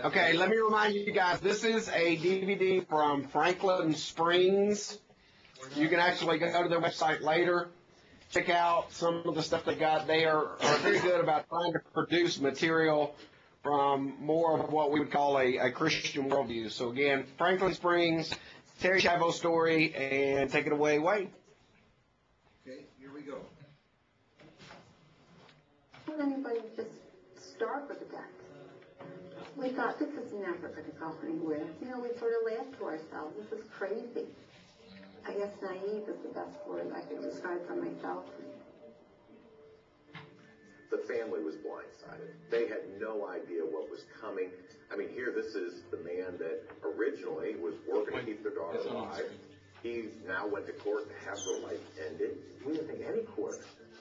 Okay, let me remind you guys, this is a DVD from Franklin Springs. You can actually go to their website later, check out some of the stuff they got. They are very good about trying to produce material from more of what we would call a Christian worldview. So again, Franklin Springs, Terry Schiavo's story, and take it away, Wade. Okay, here we go. Would anybody just start with that? We thought this is never going to go anywhere. You know, we sort of laughed to ourselves. This is crazy. I guess naive is the best word I could describe for myself. The family was blindsided. They had no idea what was coming. I mean, here, this is the man that originally was working to keep their daughter alive. He now went to court to have her life ended. We didn't think any court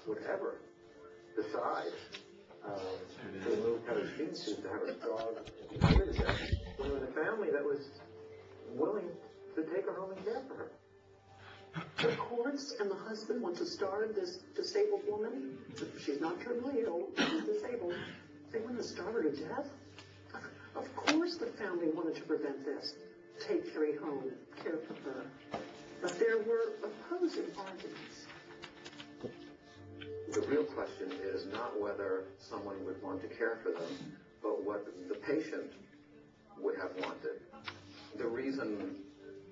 would ever decide to remove Heather's fetuses to have her starved to death. There was a family that was willing to take her home and care for her. The courts and the husband want to starve this disabled woman. She's not terminally ill, she's disabled. They want to starve her to death? Of course the family wanted to prevent this. Take Carrie home, care for her. But there were opposing arguments. The real question is not whether someone would want to care for them, but what the patient would have wanted. The reason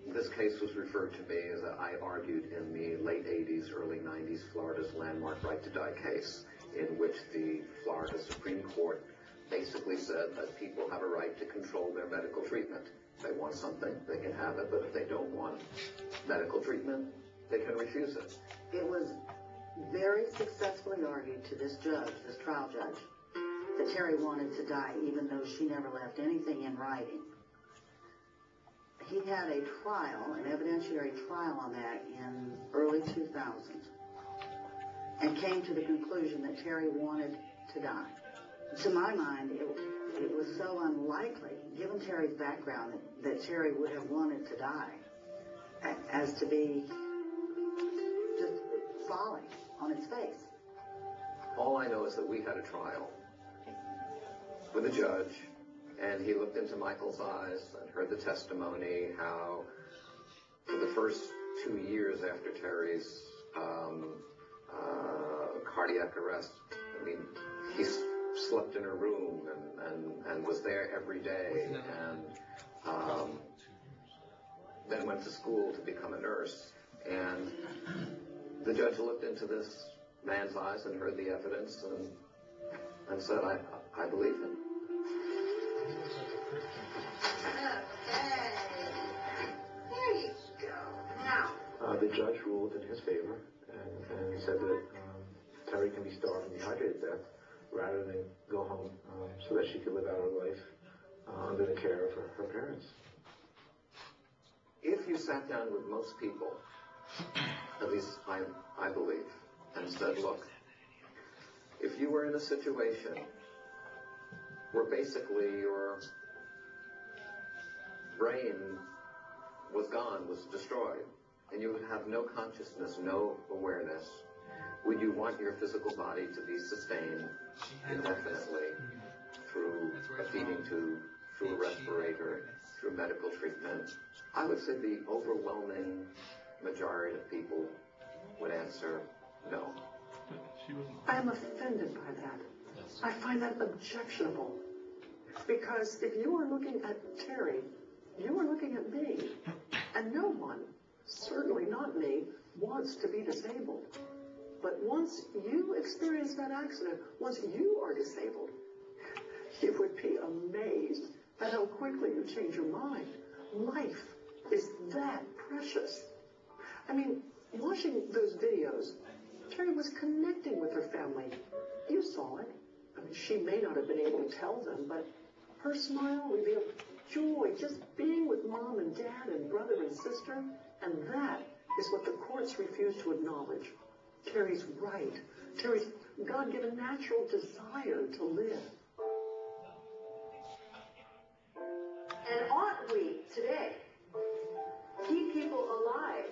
this case was referred to me is that I argued in the late 80s, early 90s, Florida's landmark right to die case, in which the Florida Supreme Court basically said that people have a right to control their medical treatment. If they want something, they can have it, but if they don't want medical treatment, they can refuse it. It was very successfully argued to this judge, this trial judge, that Terry wanted to die, even though she never left anything in writing. He had a trial, an evidentiary trial on that in early 2000, and came to the conclusion that Terry wanted to die. To my mind, it was so unlikely, given Terry's background, that Terry would have wanted to die, as to be just folly on its face. All I know is that we had a trial with a judge, and he looked into Michael's eyes and heard the testimony, how for the first 2 years after Terry's cardiac arrest, I mean, he slept in her room and was there every day, and then went to school to become a nurse. And the judge looked into this man's eyes and heard the evidence and said, I believe him. Okay. There you go. Now. The judge ruled in his favor and said that Terry can be starved and dehydrated to death rather than go home so that she could live out her life under the care of her parents. If you sat down with most people, at least I believe, and said, look, if you were in a situation where basically your brain was gone, was destroyed, and you would have no consciousness, no awareness, would you want your physical body to be sustained indefinitely through a feeding tube, through a respirator, through medical treatment? I would say the overwhelming majority of people would answer no. I am offended by that. I find that objectionable. Because if you are looking at Terry, you are looking at me. And no one, certainly not me, wants to be disabled. But once you experience that accident, once you are disabled, you would be amazed at how quickly you change your mind. Life is that precious. I mean, watching those videos, Terry was connecting with her family. You saw it. I mean, she may not have been able to tell them, but her smile revealed joy just being with mom and dad and brother and sister. And that is what the courts refuse to acknowledge. Terry's right. Terry's God-given natural desire to live. And ought we today keep people alive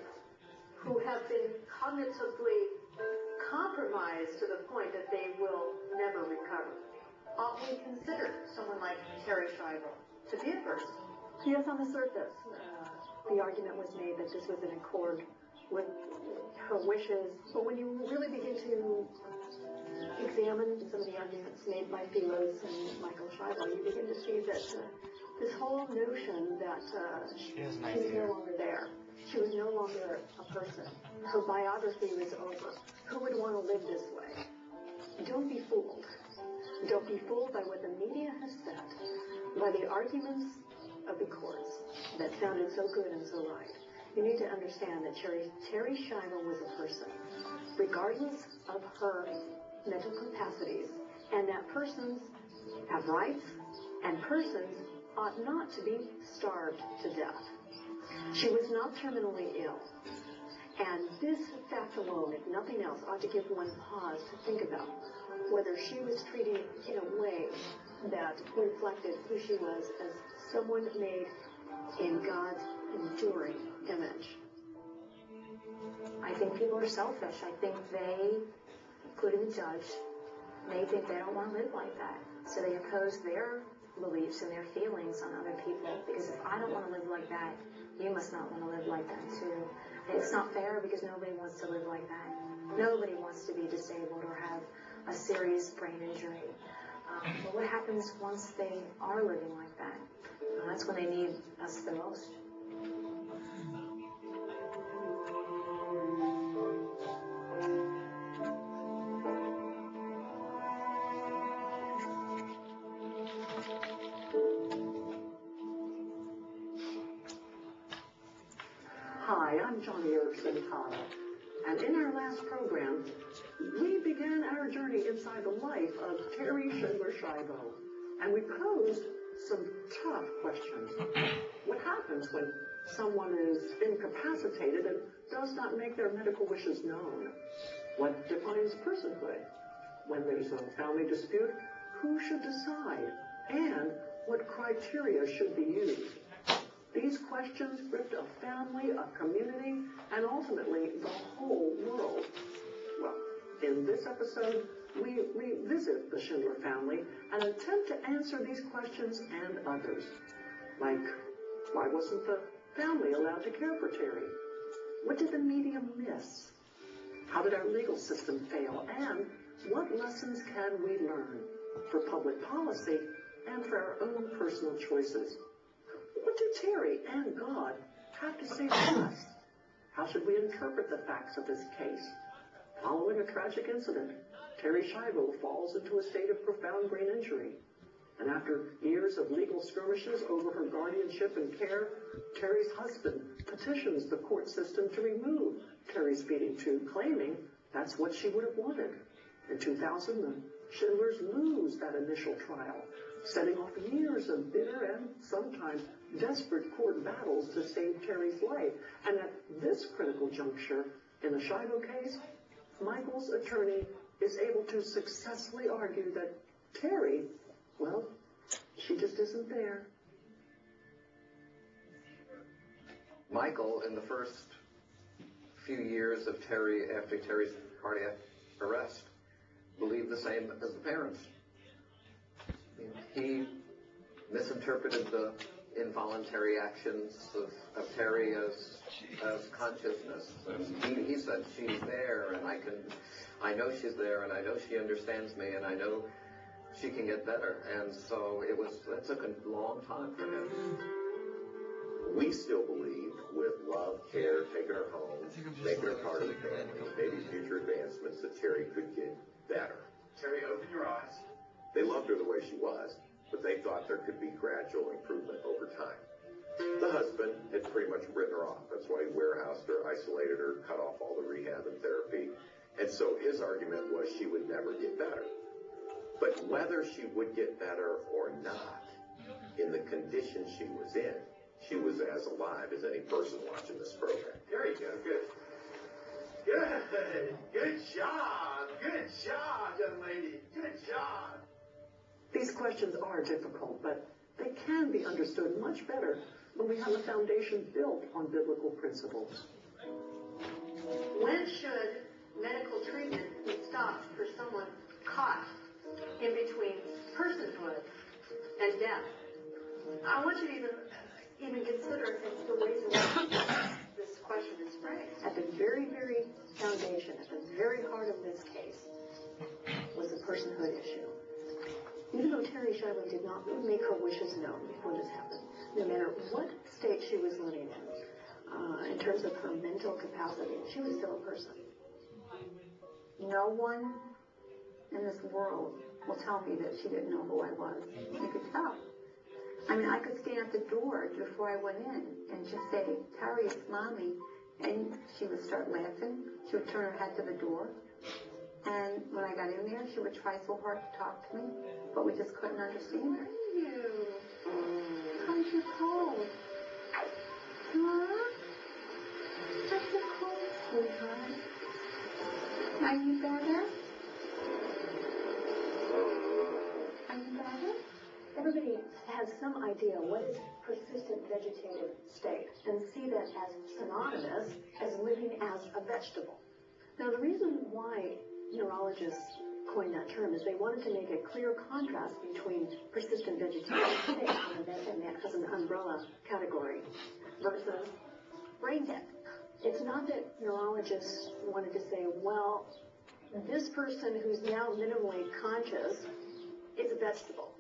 who have been cognitively compromised to the point that they will never recover. Ought we consider someone like Terry Schiavo to be a person? Yes, on the surface, the argument was made that this was in accord with her wishes. But when you really begin to examine some of the arguments made by Philos and Michael Schiavo, you begin to see that this whole notion that she was no longer there. She was no longer a person. Her biography was over. Who would want to live this way? Don't be fooled. Don't be fooled by what the media has said, by the arguments of the courts that sounded so good and so right. You need to understand that Terry Schiavo was a person, regardless of her mental capacities, and that persons have rights, and persons ought not to be starved to death. She was not terminally ill, and this fact alone, if nothing else, ought to give one pause to think about whether she was treated in a way that reflected who she was as someone made in God's enduring image. I think people are selfish. I think they, including the judge, they think they don't want to live like that. So they impose their beliefs and their feelings on other people. Because if I don't want to live like that, you must not want to live like that too. And it's not fair because nobody wants to live like that. Nobody wants to be disabled or have a serious brain injury. But what happens once they are living like that? That's when they need us the most. Hi, I'm Johnny Erickson Tana, and in our last program, we began our journey inside the life of Terry Schindler Schiavo, and we posed some tough questions. What happens when someone is incapacitated and does not make their medical wishes known? What defines personhood? When there's a family dispute, who should decide? And what criteria should be used? These questions gripped a family, a community, and ultimately the whole world. Well, in this episode, we revisit the Schindler family and attempt to answer these questions and others. Like, why wasn't the family allowed to care for Terry? What did the media miss? How did our legal system fail? And what lessons can we learn for public policy and for our own personal choices? What do Terry and God have to say to us? How should we interpret the facts of this case? Following a tragic incident, Terry Schiavo falls into a state of profound brain injury. And after years of legal skirmishes over her guardianship and care, Terry's husband petitions the court system to remove Terry's feeding tube, claiming that's what she would have wanted. In 2000, the Schindlers lose that initial trial, setting off years of bitter and sometimes desperate court battles to save Terry's life. And at this critical juncture in the Schiavo case, Michael's attorney is able to successfully argue that Terry, well, she just isn't there. Michael, in the first few years of Terry, after Terry's cardiac arrest, believed the same as the parents. He misinterpreted the involuntary actions of Terry as consciousness. And he said, she's there, and I know she's there, and I know she understands me, and I know she can get better. And so it took a long time for him. We still believe with love, care, taking her home, making her part of the family, maybe future advancements, that Terry could get better. Terry, open your eyes. They loved her the way she was, but they thought there could be gradual improvement over time. The husband had pretty much written her off. That's why he warehoused her, isolated her, cut off all the rehab and therapy. And so his argument was she would never get better. But whether she would get better or not, in the condition she was in, she was as alive as any person watching this program. There you go. Good. Good job. Good job, young lady. Good job. These questions are difficult, but they can be understood much better when we have a foundation built on biblical principles. When should medical treatment Terry Shiloh did not make her wishes known before this happened, no matter what state she was living in terms of her mental capacity, she was still a person. No one in this world will tell me that she didn't know who I was. You could tell. I mean, I could stand at the door before I went in and just say, Terry, it's Mommy. And she would start laughing. She would turn her head to the door. And when I got in there, she would try so hard to talk to me, but we just couldn't understand her. Aren't you cold? Huh? Aren't you cold, sweetheart? Are you better? Are you better? Everybody has some idea what is persistent vegetative state and see that as synonymous as living as a vegetable. Now, the reason why neurologists coined that term is they wanted to make a clear contrast between persistent vegetative state and that as an umbrella category versus brain dead. It's not that neurologists wanted to say, well, this person who's now minimally conscious is a vegetable.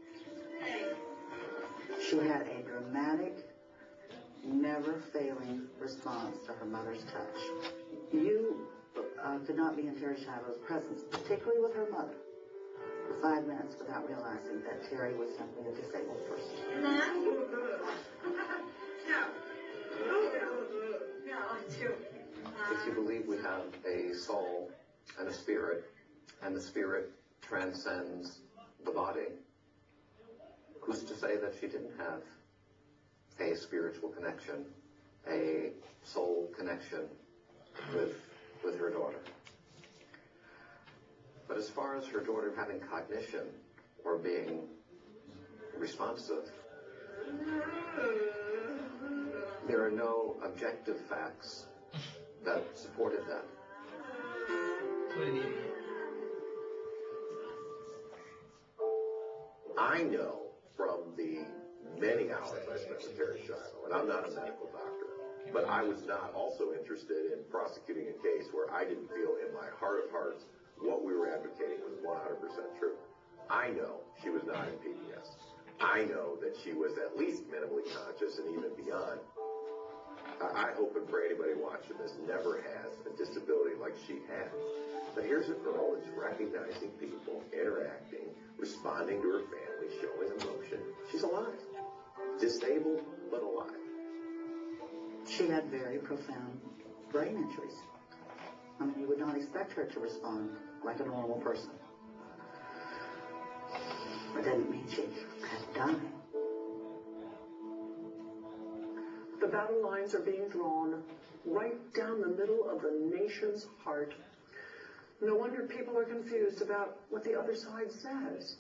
She had a dramatic, never-failing response to her mother's touch. You could not be in Terry Shiloh's presence, particularly with her mother, for 5 minutes without realizing that Terry was simply a disabled person. If you believe we have a soul and a spirit, and the spirit transcends the body, who's to say that she didn't have a spiritual connection, a soul connection with her daughter? But as far as her daughter having cognition or being responsive, there are no objective facts that supported that. I know from the many hours I spent with Terry Shiloh, and I'm not a medical doctor, but I was not also interested in prosecuting a case where I didn't feel in my heart of hearts what we were advocating was 100% true. I know she was not in PBS. I know that she was at least minimally conscious and even beyond. I hope and pray anybody watching this never has a disability like she had. But here's a girl that's recognizing people, interacting, responding to her family, showing emotion. She's alive. Disabled, but alive. She had very profound brain injuries. I mean, you would not expect her to respond like a normal person. But that didn't mean she had to die. The battle lines are being drawn right down the middle of the nation's heart. No wonder people are confused about what the other side says.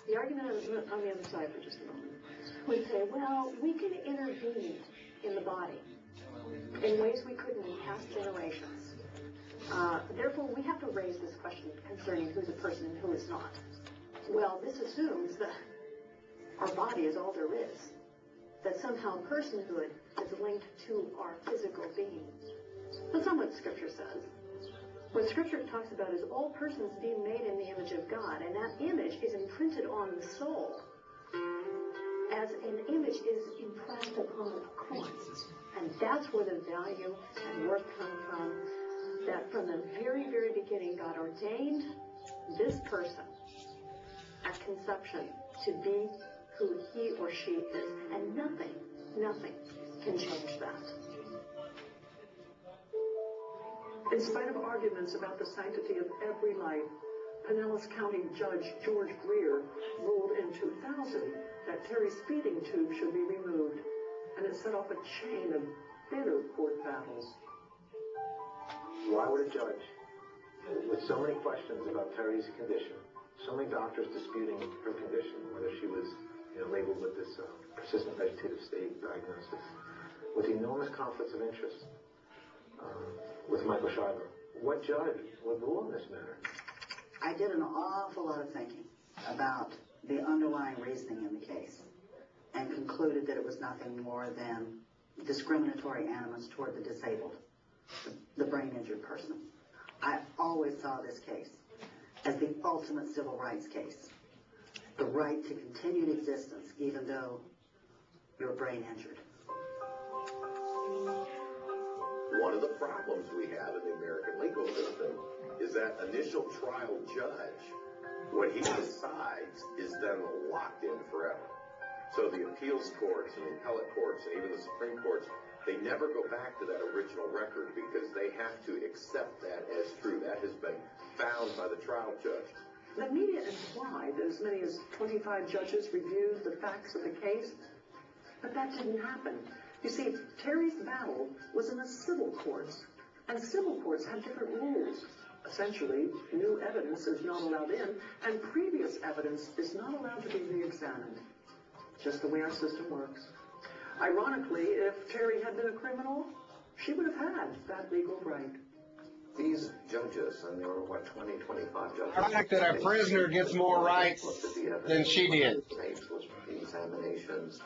The argument on the other side for just a moment. We say, well, we can intervene in the body in ways we couldn't in past generations. Therefore, we have to raise this question concerning who's a person and who is not. Well, this assumes that our body is all there is, that somehow personhood is linked to our physical being. That's not what Scripture says. What Scripture talks about is all persons being made in the image of God, and that image is imprinted on the soul as an image is impressed upon a coin. And that's where the value and worth come from, that from the very, very beginning, God ordained this person at conception to be who he or she is, and nothing can change that. In spite of arguments about the sanctity of every life, Pinellas County Judge George Greer ruled in 2000 that Terry's feeding tube should be removed, and it set off a chain of bitter court battles. Why would a judge, with so many questions about Terry's condition, so many doctors disputing her condition, whether she was labeled with this persistent vegetative state diagnosis, with enormous conflicts of interest with Michael Shiloh, what judge would rule on this matter? I did an awful lot of thinking about the underlying reasoning in the case and concluded that it was nothing more than discriminatory animus toward the disabled, the brain injured person. I always saw this case as the ultimate civil rights case. the right to continued existence, even though you're brain injured. One of the problems we have in the American legal system is that initial trial judge, what he decides is then locked in forever. So the appeals courts and the appellate courts and even the Supreme Courts, they never go back to that original record because they have to accept that as true. That has been found by the trial judge. The media implied that as many as 25 judges reviewed the facts of the case, but that didn't happen. You see, Terry's battle was in the civil courts, and civil courts have different rules. Essentially, new evidence is not allowed in, and previous evidence is not allowed to be re-examined. Just the way our system works. Ironically, if Terry had been a criminal, she would have had that legal right. These judges, and there were, 20, 25 judges. The fact that a prisoner gets more rights than she did. The examinations.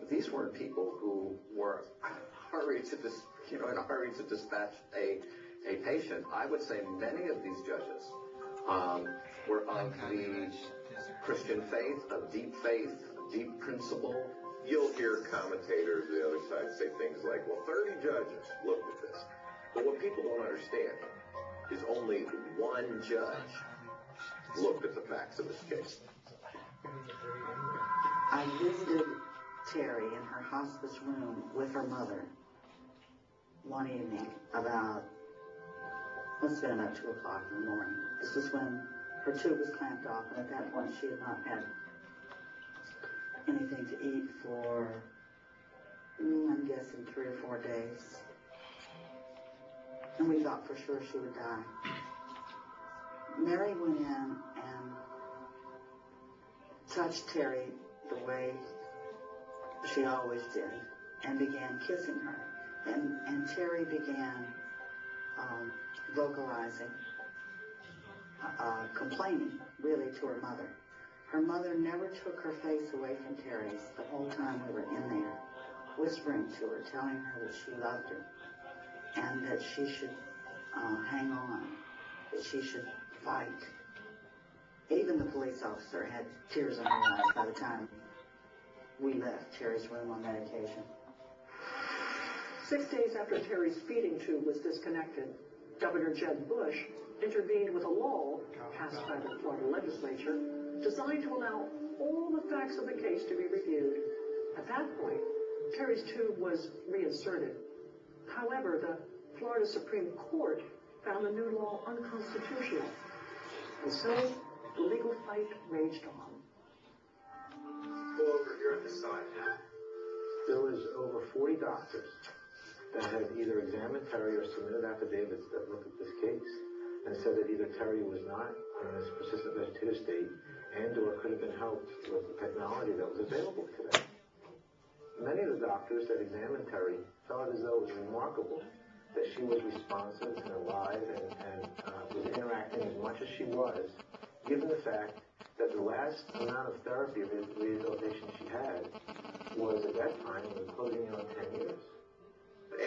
These weren't people who were hurried to in a hurry to dispatch a patient. I would say many of these judges were of the Christian faith, of deep principle. You'll hear commentators the other side say things like, well, 30 judges looked at this. But what people don't understand is only one judge looked at the facts of this case. I visited Terry in her hospice room with her mother one evening about, must have been about 2 o'clock in the morning. This was when her tube was clamped off, and at that point she had not had anything to eat for, I'm guessing 3 or 4 days. And we thought for sure she would die. Mary went in and touched Terry the way she always did and began kissing her. And Terry began vocalizing, complaining really to her mother. Her mother never took her face away from Terry's the whole time we were in there, whispering to her, telling her that she loved her and that she should hang on, that she should fight. Even the police officer had tears in her eyes by the time we left Terry's room on medication. 6 days after Terry's feeding tube was disconnected, Governor Jeb Bush intervened with a law passed by the Florida legislature designed to allow all the facts of the case to be reviewed. At that point, Terry's tube was reinserted. However, the Florida Supreme Court found the new law unconstitutional. And so, the legal fight raged on. Go over here on this side. There was over 40 doctors that had either examined Terry or submitted affidavits that looked at this case and said that either Terry was not in this persistent vegetative state and or could have been helped with the technology that was available today. Many of the doctors that examined Terry felt as though it was remarkable that she was responsive and alive and was interacting as much as she was, given the fact that the last amount of therapy or rehabilitation she had was at that time was closing in on 10 years.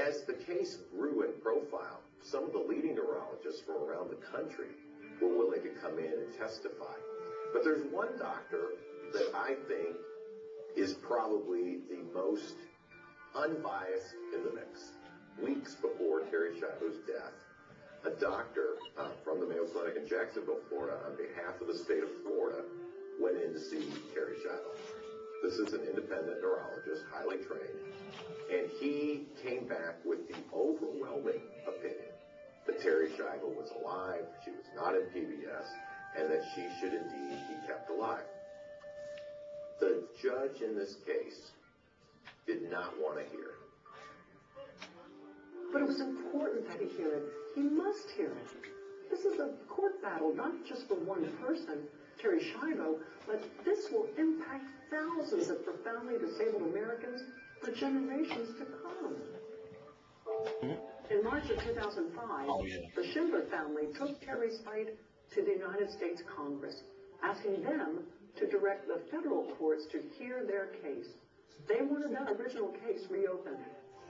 As the case grew in profile, some of the leading neurologists from around the country were willing to come in and testify. But there's one doctor that I think is probably the most unbiased in the mix. Weeks before Terry Schiavo's death, a doctor from the Mayo Clinic in Jacksonville, Florida, on behalf of the state of Florida, went in to see Terry Schiavo. This is an independent neurologist, highly trained, and he came back with the overwhelming opinion that Terry Schiavo was alive, she was not in PBS, and that she should indeed be kept alive. The judge in this case did not want to hear it. But it was important that he hear it. He must hear it. This is a court battle, not just for one person, Terry Schiavo, but this will impact thousands of profoundly disabled Americans for generations to come. In March of 2005, the Schindler family took Terry's fight to the United States Congress, asking them to direct the federal courts to hear their case. They wanted that original case reopened.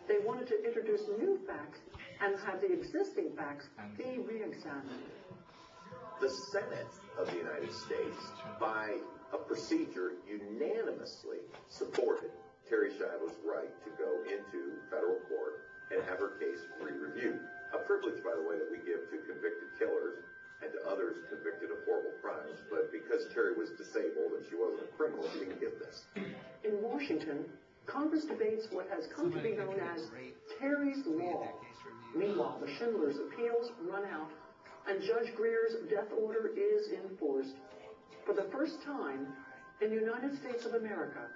They wanted to introduce new facts and have the existing facts be re-examined. The Senate of the United States, by a procedure, unanimously supported Terri Schiavo's right to go into federal court and have her case re-reviewed. A privilege, by the way, that we give to convicted killers and to others convicted of horrible crimes. But because Terri was disabled and she wasn't a criminal, she didn't get this. In Washington, Congress debates what has come to be known as Terry's Law. Meanwhile, the Schindler's appeals run out, and Judge Greer's death order is enforced. For the first time in the United States of America,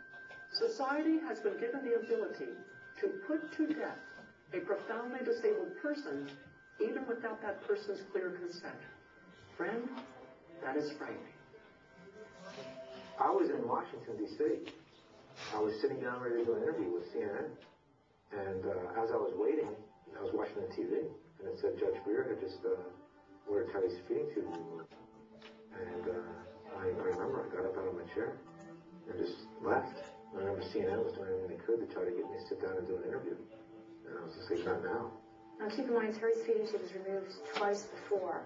society has been given the ability to put to death a profoundly disabled person, even without that person's clear consent. Friend, that is frightening. I was in Washington, D.C. I was sitting down ready to do an interview with CNN. And as I was waiting, I was watching the TV, and it said Judge Greer had just ordered Terry's feeding tube removed. And I remember I got up out of my chair and just left. I remember CNN was doing everything they could to try to get me to sit down and do an interview. And I was just like, not now. Now keep in mind, Terry's feeding tube was removed twice before,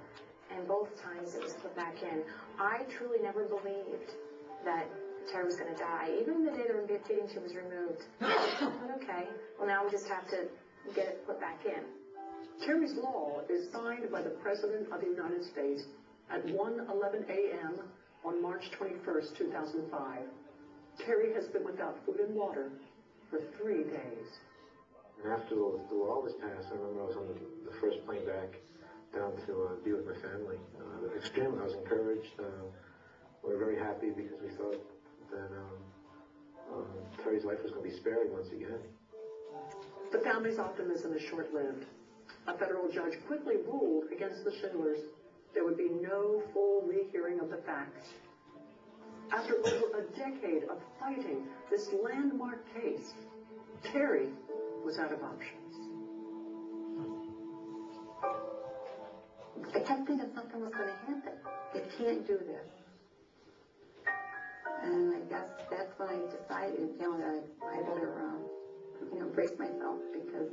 and both times it was put back in. I truly never believed that Terry was going to die. Even the day the feeding tube was removed, I thought, okay, well now we just have to get it put back in. Terry's Law is signed by the President of the United States at 1:11 a.m. on March 21st, 2005. Terry has been without food and water for 3 days. And after the law was passed, I remember I was on the first plane back down to be with my family. Extremely, I was encouraged. We were very happy because we thought that Terry's life was going to be spared once again. The family's optimism is short-lived. A federal judge quickly ruled against the Schindlers. There would be no full rehearing of the facts. After over a decade of fighting this landmark case, Terry was out of options. I kept thinking something was going to happen. It can't do this. And I guess that's when I decided, that I better, brace myself, because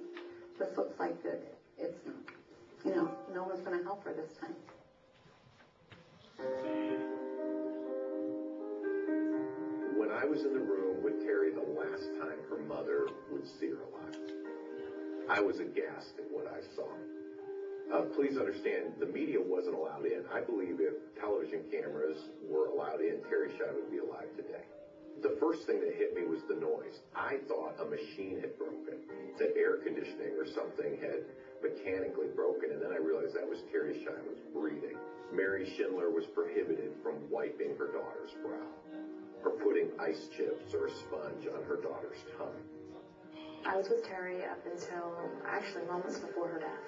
this looks like it's, no one's going to help her this time. When I was in the room with Terri the last time her mother would see her alive, I was aghast at what I saw. Please understand, the media wasn't allowed in. I believe if television cameras were allowed in, Terri Schiavo would be alive today. The first thing that hit me was the noise. I thought a machine had broken, that air conditioning or something had mechanically broken, and then I realized that was Terri Schiavo's breathing. Mary Schindler was prohibited from wiping her daughter's brow, or putting ice chips or a sponge on her daughter's tongue. I was with Terry up until actually moments before her death.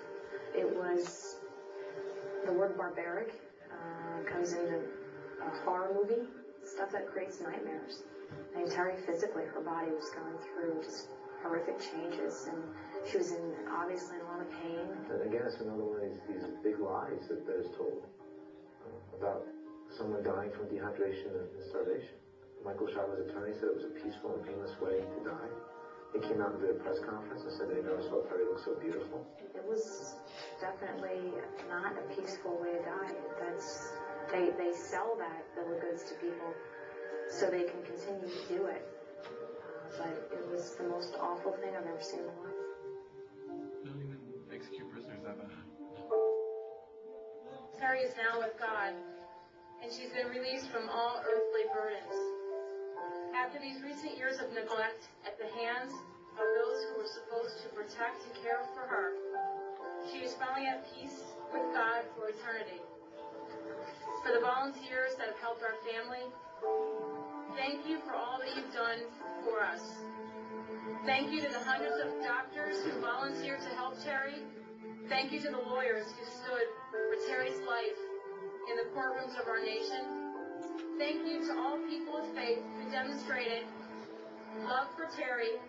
It was, the word barbaric comes into a horror movie, stuff that creates nightmares. And Terry physically, her body was going through just horrific changes, and she was obviously in a lot of pain. And again, it's another one of these big lies that is told about someone dying from dehydration and starvation. Michael Chava's attorney said it was a peaceful and painless way to die. He came out and did a press conference and said they never saw Terry look so beautiful. It was definitely not a peaceful way to die. They sell that bill of goods to people so they can continue to do it. But it was the most awful thing I've ever seen in my life. They don't even execute prisoners that bad. Terry is now with God, and she's been released from all earthly burdens. After these recent years of neglect at the hands of those who were supposed to protect and care for her, she is finally at peace with God for eternity. For the volunteers that have helped our family, thank you for all that you've done for us. Thank you to the hundreds of doctors who volunteered to help Terry. Thank you to the lawyers who stood for Terry's life in the courtrooms of our nation. Thank you to all people of faith who demonstrated love for Terry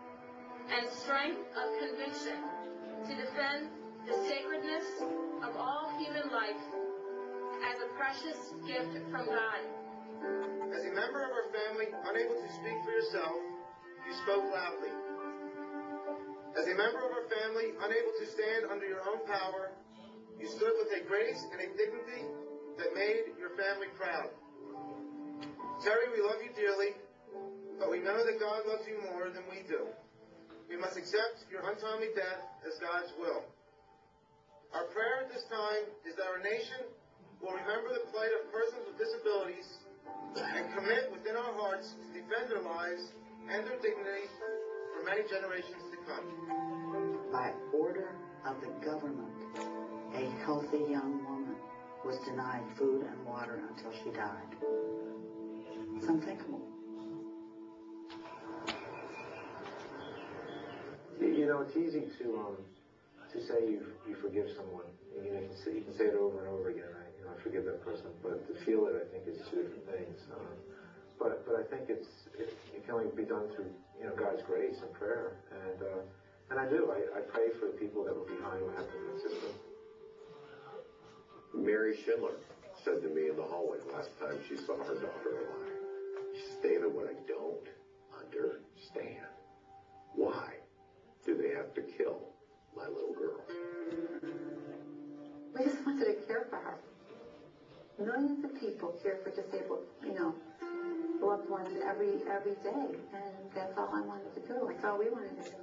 and strength of conviction to defend the sacredness of all human life as a precious gift from God. As a member of our family, unable to speak for yourself, you spoke loudly. As a member of our family, unable to stand under your own power, you stood with a grace and a dignity that made your family proud. Terry, we love you dearly, but we know that God loves you more than we do. We must accept your untimely death as God's will. Our prayer at this time is that our nation will remember the plight of persons with disabilities and commit within our hearts to defend their lives and their dignity for many generations to come. By order of the government, a healthy young woman was denied food and water until she died. It's unthinkable. You know, it's easy to say you forgive someone. You know, you can say it over and over again. I forgive that person, but to feel it, I think, is two different things. But I think it can only be done through God's grace and prayer, and I do. I pray for the people that were behind what happened in the system. Mary Schindler said to me in the hallway last time she saw her daughter alive, she said, "David, what I don't understand, why do they have to kill my little girl?" We just wanted to care for her. Millions of people care for disabled, loved ones every day, and that's all I wanted to do. That's all we wanted to do.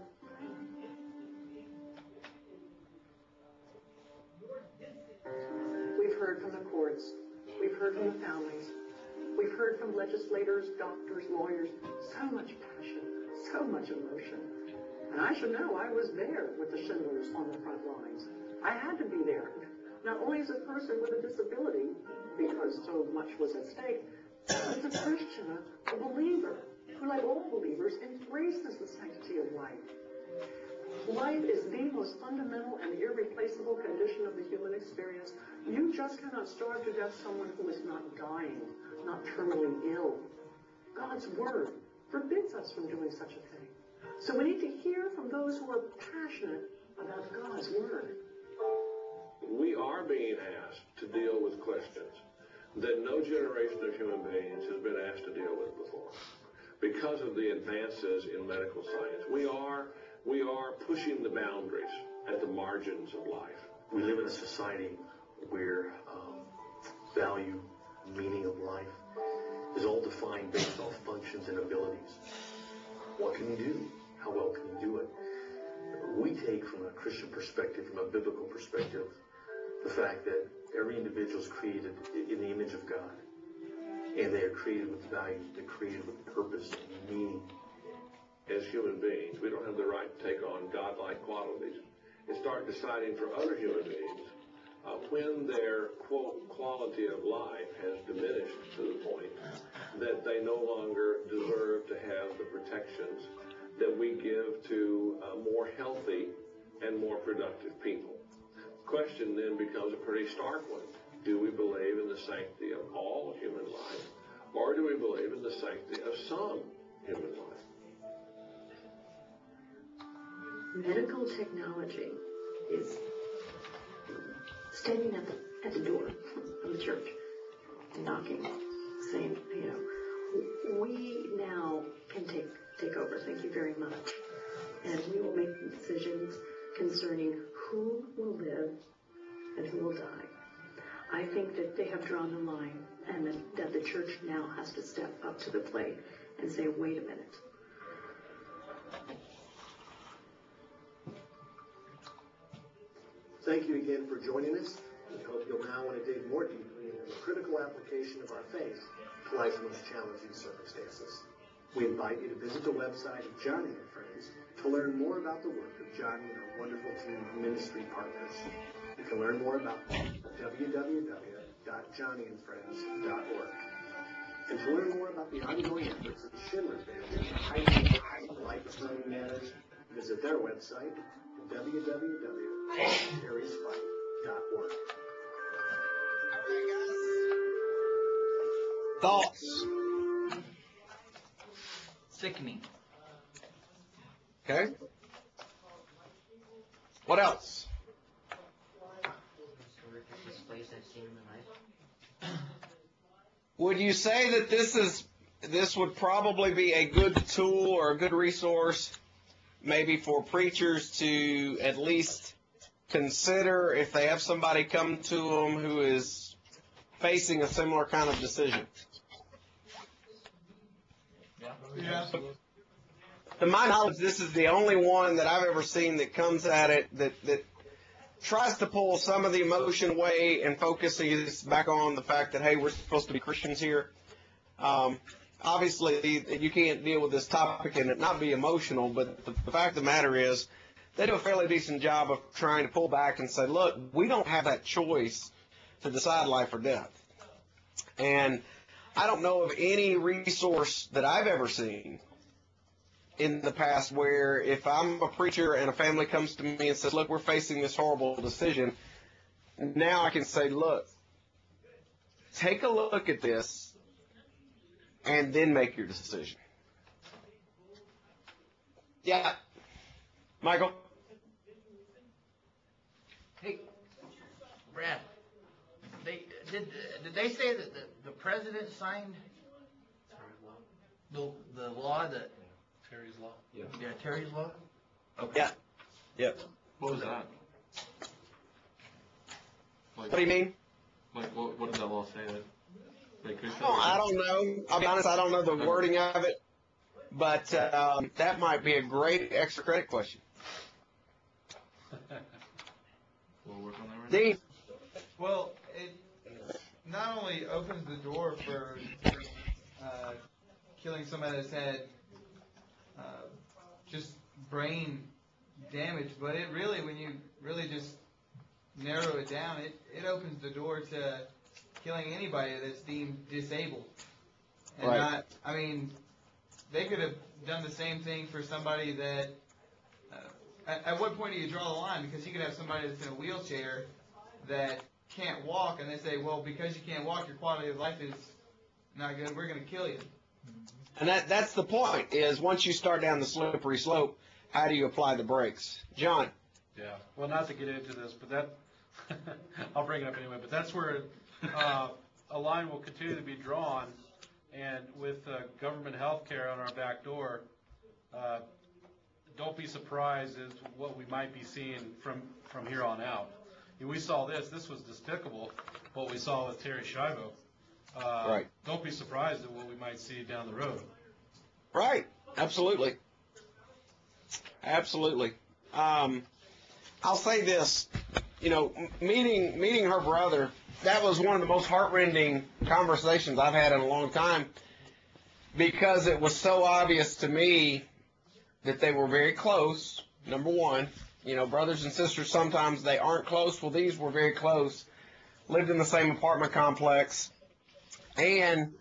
We've heard from the courts. We've heard from the families. We've heard from legislators, doctors, lawyers. So much passion, so much emotion. And I should know, I was there with the Schindlers on the front lines. I had to be there, not only as a person with a disability, because so much was at stake, but as a Christian, a believer, who, like all believers, embraces the sanctity of life. Life is the most fundamental and irreplaceable condition of the human experience. You just cannot starve to death someone who is not dying, not terminally ill. God's word forbids us from doing such a thing. So we need to hear from those who are passionate about God's word. We are being asked to deal with questions that no generation of human beings has been asked to deal with before. Because of the advances in medical science, we are pushing the boundaries at the margins of life. We live in a society where value, meaning of life, is all defined based off functions and abilities. What can you do? How well can you do it? We take, from a Christian perspective, from a biblical perspective, the fact that every individual is created in the image of God. And they are created with value. They're created with purpose and meaning. As human beings, we don't have the right to take on godlike qualities and start deciding for other human beings when their, quote, quality of life has diminished to the point that they no longer deserve to have the protections that we give to more healthy and more productive people. The question then becomes a pretty stark one. Do we believe in the sanctity of all human life, or do we believe in the sanctity of some human life? Medical technology is standing at the door of the church, knocking, saying, we now can take over. Thank you very much. And we will make decisions concerning who will live and who will die. I think that they have drawn the line, and that the church now has to step up to the plate and say, wait a minute. Thank you again for joining us. We hope you'll now want to dig more deeply into the critical application of our faith to life's most challenging circumstances. We invite you to visit the website of Johnny and Friends to learn more about the work of Johnny and our wonderful team of ministry partners. You can learn more about them at www.johnnyandfriends.org. And to learn more about the ongoing efforts of the Schindler family to heighten life-affirming matters, visit their website at www.harrysfight.org. Thoughts? Sickening. Okay. What else? Would you say that this would probably be a good tool or a good resource maybe for preachers to at least consider if they have somebody come to them who is facing a similar kind of decision. Yeah. To my knowledge, this is the only one that I've ever seen that comes at it that tries to pull some of the emotion away and focuses back on the fact that, hey, we're supposed to be Christians here. Obviously, you can't deal with this topic and it not be emotional, but the fact of the matter is they do a fairly decent job of trying to pull back and say, look, we don't have that choice to decide life or death. And I don't know of any resource that I've ever seen in the past where if I'm a preacher and a family comes to me and says, look, we're facing this horrible decision, now I can say, look, take a look at this and then make your decision. Yeah. Michael? Hey, Brad, did they say that the president signed the law that Terry's law? Yeah, Terry's law? Okay. Yeah. Yep. What was that? What do you mean? Like, what did that law say? That they could I don't know. I'll be honest, I don't know the wording of it. But that might be a great extra credit question. We'll work on that right Dave? Well, it not only opens the door for killing somebody that's had just brain damage, but it really, when you really just narrow it down, it opens the door to killing anybody that's deemed disabled. And right. I mean, they could have done the same thing for somebody that, at what point do you draw the line? Because you could have somebody that's in a wheelchair that can't walk, and they say, well, because you can't walk, your quality of life is not good, we're going to kill you. And that's the point, is once you start down the slippery slope, how do you apply the brakes? John? Yeah, well, not to get into this, but that, I'll bring it up anyway, but that's where a line will continue to be drawn, and with government health care on our back door, don't be surprised at what we might be seeing from here on out. And we saw this was despicable, what we saw with Terry Schiavo. Right. Don't be surprised at what we might see down the road. Right. Absolutely. Absolutely. I'll say this, meeting her brother, that was one of the most heartrending conversations I've had in a long time, because it was so obvious to me that they were very close, number one. Brothers and sisters, sometimes they aren't close. Well, these were very close, lived in the same apartment complex, and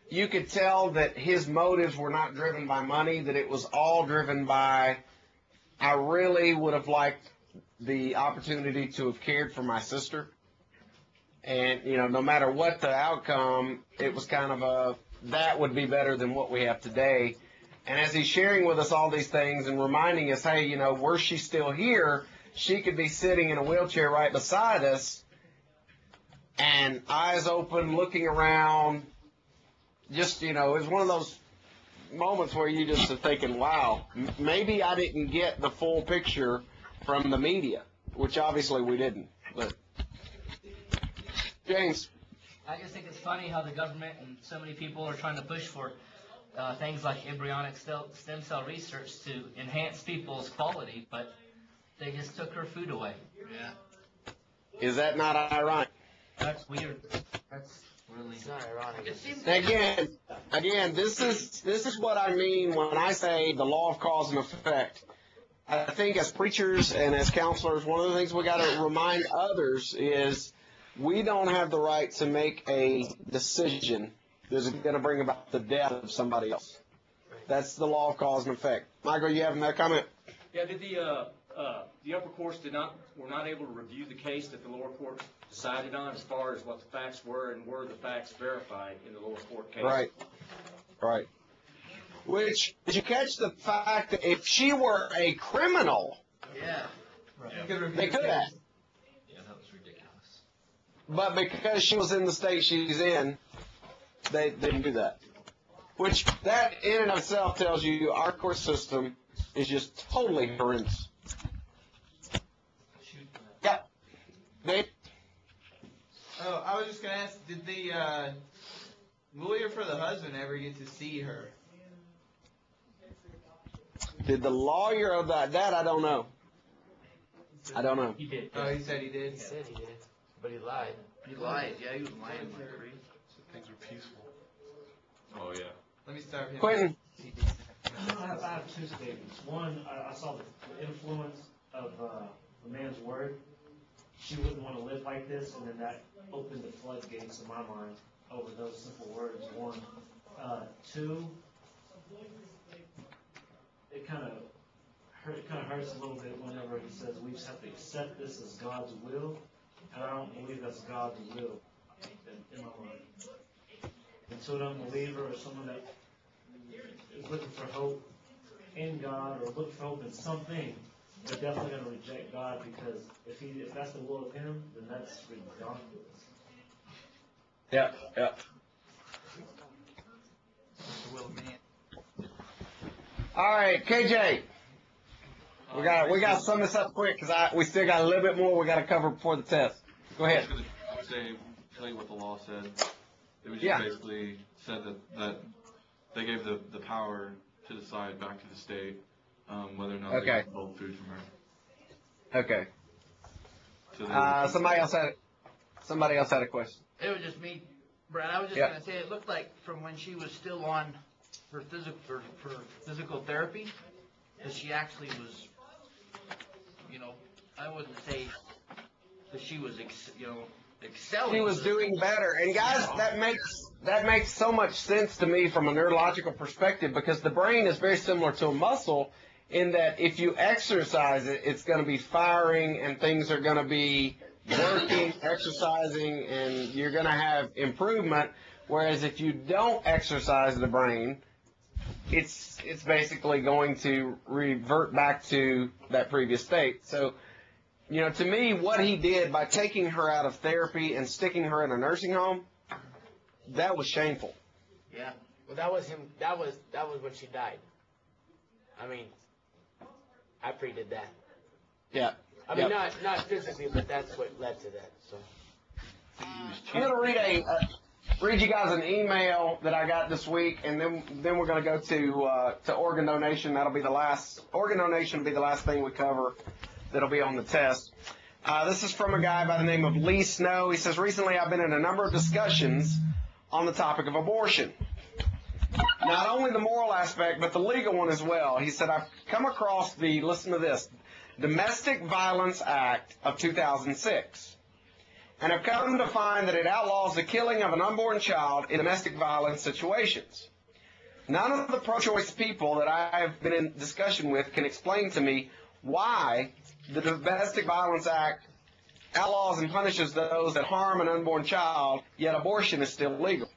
you could tell that his motives were not driven by money, that it was all driven by, I really would have liked the opportunity to have cared for my sister. And, no matter what the outcome, it was kind of that would be better than what we have today. And as he's sharing with us all these things and reminding us, hey, were she still here, she could be sitting in a wheelchair right beside us, and eyes open, looking around, just, it was one of those moments where you just are thinking, wow, maybe I didn't get the full picture from the media, which obviously we didn't. But James? I just think it's funny how the government and so many people are trying to push for things like embryonic stem cell research to enhance people's quality, but they just took her food away. Yeah. Is that not ironic? That's weird. That's really not ironic. Again, this is what I mean when I say the law of cause and effect. I think as preachers and as counselors, one of the things we got to remind others is we don't have the right to make a decision that's going to bring about the death of somebody else. That's the law of cause and effect. Michael, you have another comment? Yeah, did the upper courts were not able to review the case that the lower court decided on as far as what the facts were, and were the facts verified in the lower court case? Right. Which, did you catch the fact that if she were a criminal, they could have. Yeah, that was ridiculous. But because she was in the state she's in, they didn't do that. Which, that in and of itself tells you our court system is just totally horrendous. Yeah. Dave? Oh, I was just going to ask, did the lawyer for the husband ever get to see her? Did the lawyer of that I don't know. I don't know. He did. Oh, he said he did? He said he did. But he lied. He lied. Yeah, he was lying like crazy. Things are peaceful. Oh, yeah. Let me start him. Quentin. I have two statements. One, I saw the influence of the man's word. She wouldn't want to live like this, and then that opened the floodgates in my mind over those simple words. One. Two, it kind of hurts a little bit whenever he says we just have to accept this as God's will, and I don't believe that's God's will in my mind. And to an unbeliever or someone that is looking for hope in God or looking for hope in something, they're definitely going to reject God, because if that's the will of Him, then that's ridiculous. Yeah. The will of man. All right, KJ. We got to sum this up quick because we still got a little bit more we got to cover before the test. Go ahead. I was going to tell you what the law said. It was just basically said that they gave the power to decide back to the state whether or not they could hold food from her. Okay. So somebody else had a question. It was just me, Brad. I was just gonna say it looked like from when she was still on her physical therapy, that she actually was, I wouldn't say that she was, excelling. She was doing better. And guys, that makes so much sense to me from a neurological perspective, because the brain is very similar to a muscle in that if you exercise it, it's going to be firing and things are going to be working, exercising, and you're going to have improvement. Whereas if you don't exercise the brain, it's basically going to revert back to that previous state. So, to me, what he did by taking her out of therapy and sticking her in a nursing home, that was shameful. Yeah. Well, that was him. That was when she died. I mean, I predid that. Yeah. I mean, not physically, but that's what led to that. So. I'm going to read you guys an email that I got this week, and then we're going to go to organ donation. Organ donation will be the last thing we cover. That'll be on the test. This is from a guy by the name of Lee Snow. He says, recently I've been in a number of discussions on the topic of abortion. Not only the moral aspect, but the legal one as well. He said, I've come across listen to this, Domestic Violence Act of 2006. And I've come to find that it outlaws the killing of an unborn child in domestic violence situations. None of the pro-choice people that I've been in discussion with can explain to me why the Domestic Violence Act outlaws and punishes those that harm an unborn child, yet abortion is still legal.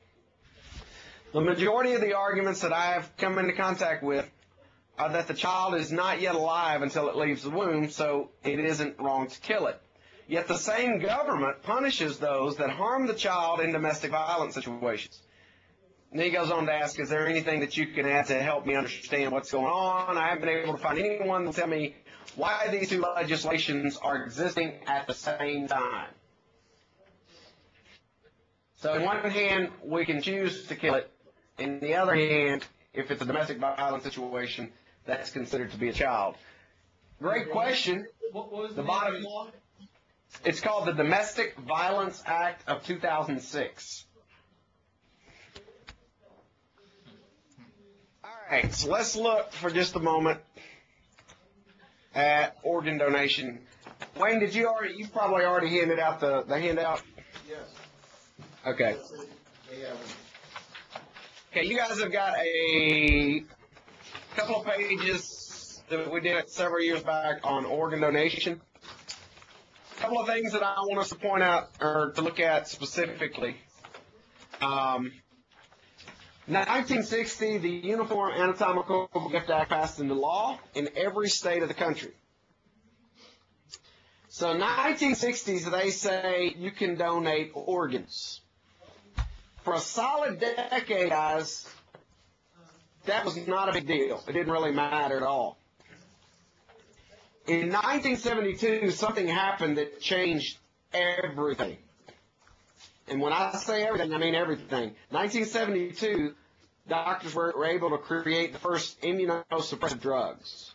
The majority of the arguments that I have come into contact with are that the child is not yet alive until it leaves the womb, so it isn't wrong to kill it. Yet the same government punishes those that harm the child in domestic violence situations. And he goes on to ask, is there anything that you can add to help me understand what's going on? I haven't been able to find anyone to tell me why these two legislations are existing at the same time. So on one hand, we can choose to kill it. On the other hand, if it's a domestic violence situation, that's considered to be a child. Great question. What was the bottom law? It's called the Domestic Violence Act of 2006. All right, so let's look for just a moment at organ donation. Wayne, you probably already handed out the handout? Yes. Okay. Okay, you guys have got a couple of pages that we did several years back on organ donation. A couple of things that I want us to point out or to look at specifically. 1960, the Uniform Anatomical Gift Act passed into law in every state of the country. So 1960s, they say you can donate organs. For a solid decade, guys, that was not a big deal. It didn't really matter at all. In 1972, something happened that changed everything. And when I say everything, I mean everything. 1972, doctors were able to create the first immunosuppressive drugs,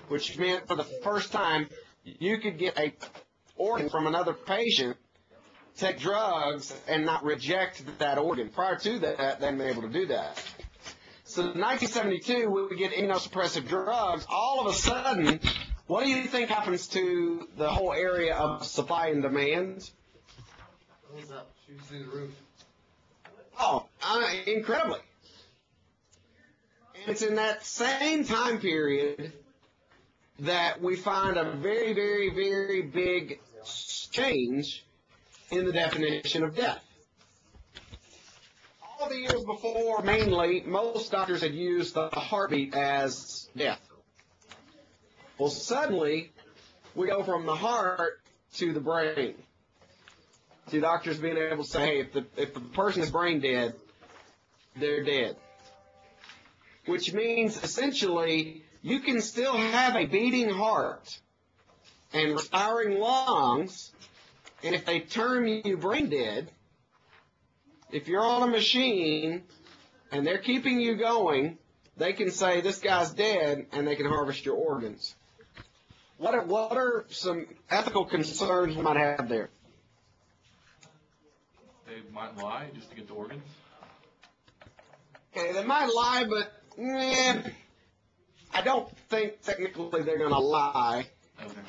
which meant for the first time you could get a organ from another patient, take drugs, and not reject that organ. Prior to that, they hadn't been able to do that. So in 1972, we get immunosuppressive drugs. All of a sudden, what do you think happens to the whole area of supply and demand? Goes up. Shoots through the roof. Oh, incredibly. And it's in that same time period that we find a very, very, very big change in the definition of death. All the years before, mainly, most doctors had used the heartbeat as death. Well, suddenly, we go from the heart to the brain. To doctors being able to say, hey, if the person is brain dead, they're dead. Which means, essentially, you can still have a beating heart and respiring lungs, and if they term you brain dead, if you're on a machine and they're keeping you going, they can say this guy's dead and they can harvest your organs. What are some ethical concerns we might have there? They might lie just to get the organs. Okay, they might lie, but I don't think technically they're going to lie. Okay.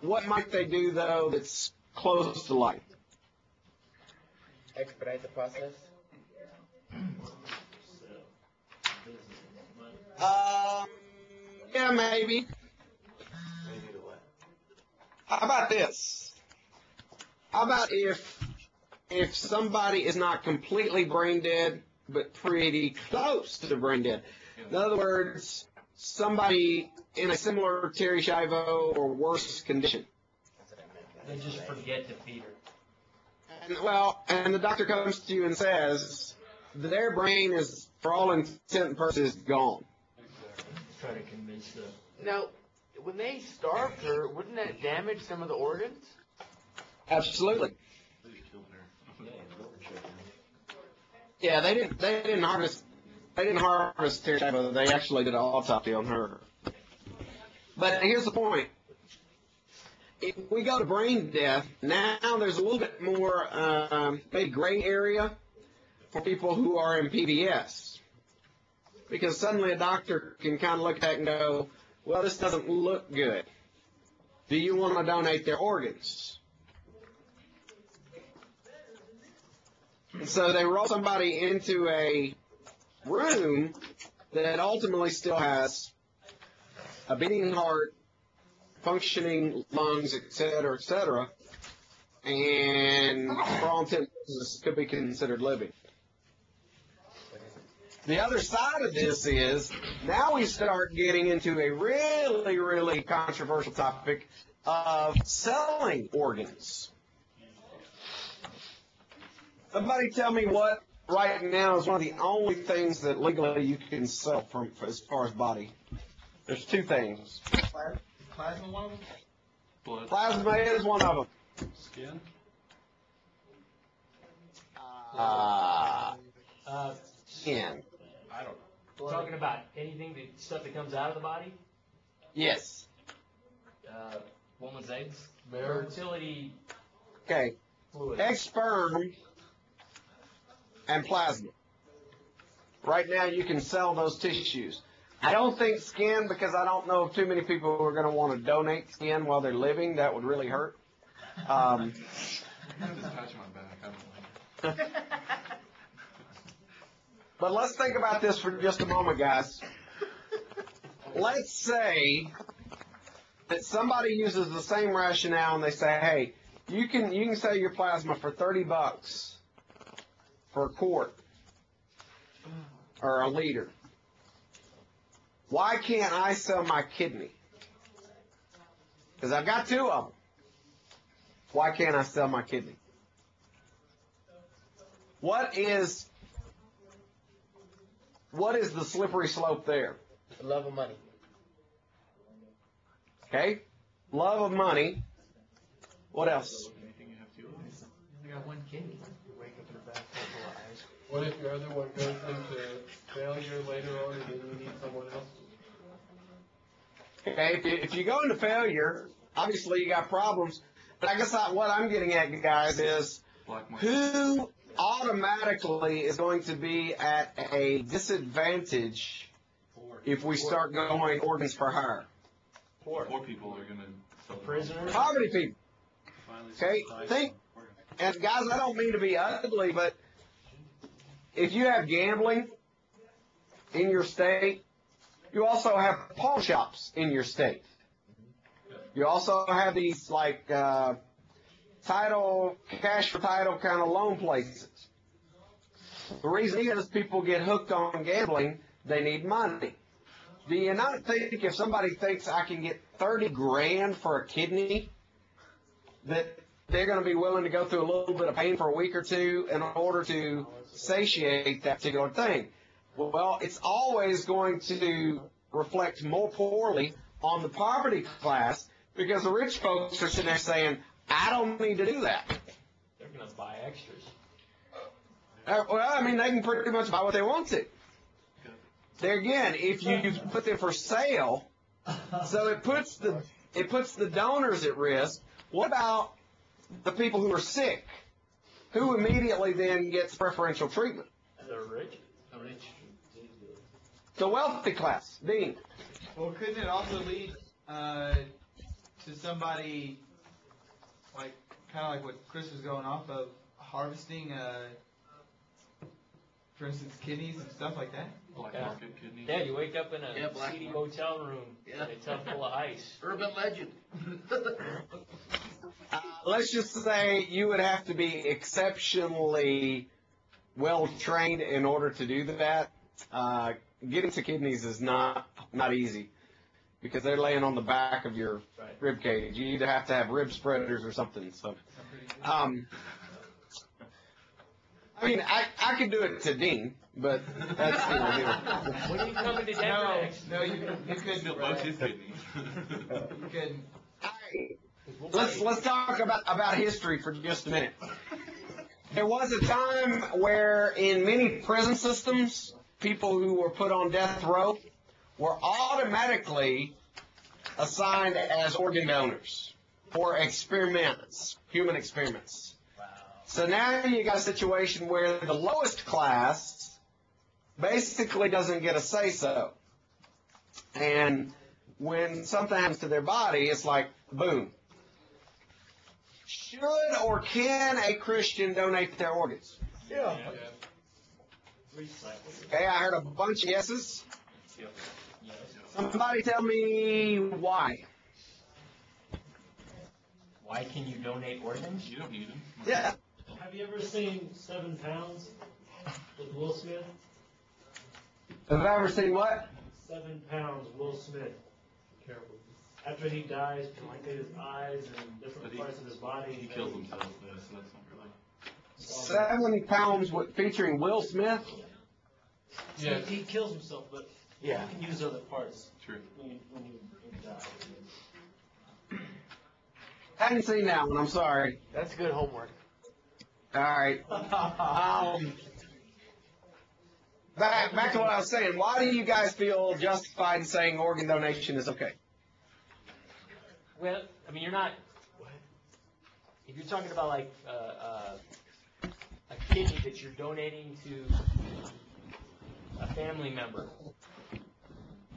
What might they do, though, that's close to lying? Expedite the process? Yeah, maybe. How about this? How about if somebody is not completely brain dead, but pretty close to brain dead? In other words, somebody in a similar Terry Schiavo or worse condition. They just forget to feed her. And the doctor comes to you and says, their brain is, for all intent and purposes, gone. Try to convince them. Now, when they starved her, wouldn't that damage some of the organs? Absolutely. Yeah, they didn't harvest Terry Schiavo. They actually did an autopsy on her. But here's the point. If we go to brain death, now there's a little bit more maybe gray area for people who are in PBS. Because suddenly a doctor can kind of look at that and go, well, this doesn't look good. Do you want to donate their organs? And so they roll somebody into a room that ultimately still has a beating heart, functioning lungs, et cetera, and for all intents and purposes could be considered living. The other side of this is, now we start getting into a really, really controversial topic of selling organs. Somebody tell me what right now is one of the only things that legally you can sell from as far as body. There's two things. Plasma one of them? Blood. Plasma is one of them. Skin? Skin. I don't know. Talking about anything, the stuff that comes out of the body? Yes. Woman's eggs? Marriage. Fertility. Okay. Fluid. Egg, sperm, and plasma. Right now you can sell those tissues. I don't think skin, because I don't know of too many people who are going to want to donate skin while they're living. That would really hurt. Just touch my back. I don't like it. But let's think about this for just a moment, guys. Let's say that somebody uses the same rationale and they say, hey, you can sell your plasma for $30 for a quart or a liter. Why can't I sell my kidney? Because I've got two of them. Why can't I sell my kidney? What is the slippery slope there? Love of money. Okay? Love of money. What else? Anything you have to. got one kidney. Wake up in a bathtub full of ice. What if your other one goes into failure later on and then you need someone else? Okay, if you go into failure, obviously you got problems. But I guess what I'm getting at, guys, is who automatically is going to be at a disadvantage if we start going organs for hire? Poor people are going to... Prisoners? Poverty people. Okay, think, and guys, I don't mean to be ugly, but if you have gambling in your state, you also have pawn shops in your state. You also have these like title, cash for title kind of loan places. The reason is people get hooked on gambling, they need money. Do you not think if somebody thinks I can get 30 grand for a kidney, that they're going to be willing to go through a little bit of pain for a week or two in order to satiate that particular thing? Well, it's always going to reflect more poorly on the poverty class because the rich folks are sitting there saying, I don't need to do that. They're going to buy extras. Well, I mean, they can pretty much buy what they want to. There again, if you put them for sale, so it puts the donors at risk. What about the people who are sick? Who immediately then gets preferential treatment? The rich. The wealthy class, Dean. Well, couldn't it also lead to somebody like kind of like what Chris was going off of, harvesting, for instance, kidneys and stuff like that? Black market kidneys. Yeah, you wake up in a seedy hotel room in a tub full of ice. Urban legend. Let's just say you would have to be exceptionally well trained in order to do that. Getting to kidneys is not easy because they're laying on the back of your rib cage. You either have to have rib spreaders or something. So, I mean, I could do it to Dean, but that's When are you coming to Denver next? No, you couldn't Still both his kidneys. You couldn't. Let's talk about history for just a minute. There was a time where in many prison systems, people who were put on death row were automatically assigned as organ donors for experiments, human experiments. So now you got a situation where the lowest class basically doesn't get a say-so. And when something happens to their body, it's like, boom. Should or can a Christian donate their organs? Yeah. Okay, I heard a bunch of yeses. Somebody tell me why. Why can you donate organs? You don't need them. Yeah. Have you ever seen 7 Pounds with Will Smith? Have I ever seen what? 7 Pounds, Will Smith. Careful. After he dies, people look at his eyes and different parts of his body. He kills himself, yeah, so that's not really... 70 pounds featuring Will Smith? Yeah. He kills himself, but yeah, you can use other parts. True. When you die. Hadn't seen that one, I'm sorry. That's good homework. All right. Back to what I was saying. Why do you guys feel justified in saying organ donation is okay? Well, I mean, you're not. If you're talking about like a kidney that you're donating to a family member.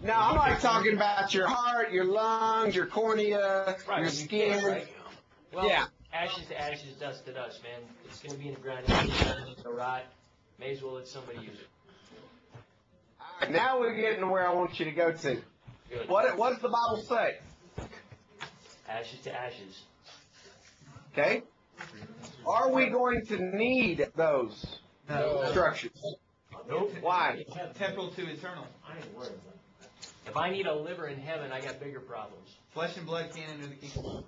No, I'm not talking about your heart, your lungs, your cornea, your skin. Right? Well, yeah. Ashes to ashes, dust to dust, man. It's going to be in the ground. It's going to rot. May as well let somebody use it. All right, now we're getting to where I want you to go to. Good. What does the Bible say? Ashes to ashes. Okay. Are we going to need those structures? Nope. Why? Temporal to eternal. I ain't worried about that. If I need a liver in heaven, I got bigger problems. Flesh and blood can't enter the kingdom.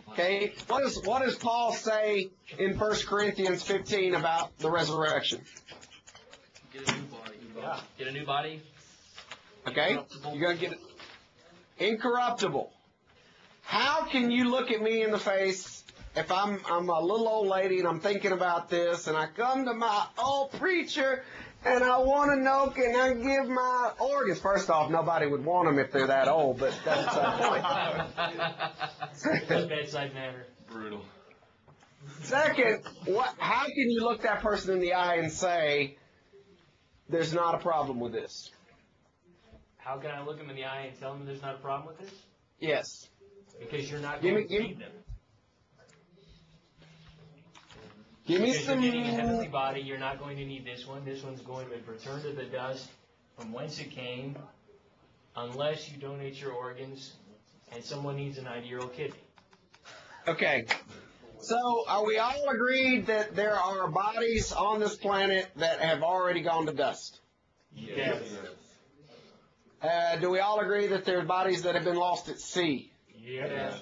Okay. What does Paul say in 1 Corinthians 15 about the resurrection? Get a new body. Yeah. Get a new body. Okay. You're going to get it incorruptible. How can you look at me in the face if I'm a little old lady and I'm thinking about this, and I come to my old preacher and I want to know, can I give my organs? First off, nobody would want them if they're that old, but that's the point. Bedside manner. Brutal. Second, how can you look that person in the eye and say, there's not a problem with this? How can I look them in the eye and tell them there's not a problem with this? Yes. Because you're not going to feed them. Give me because some. You're getting a heavenly body, you're not going to need this one. This one's going to return to the dust from whence it came, unless you donate your organs and someone needs a 90-year-old kidney. Okay. So, are we all agreed that there are bodies on this planet that have already gone to dust? Yes. Do we all agree that there are bodies that have been lost at sea? Yes.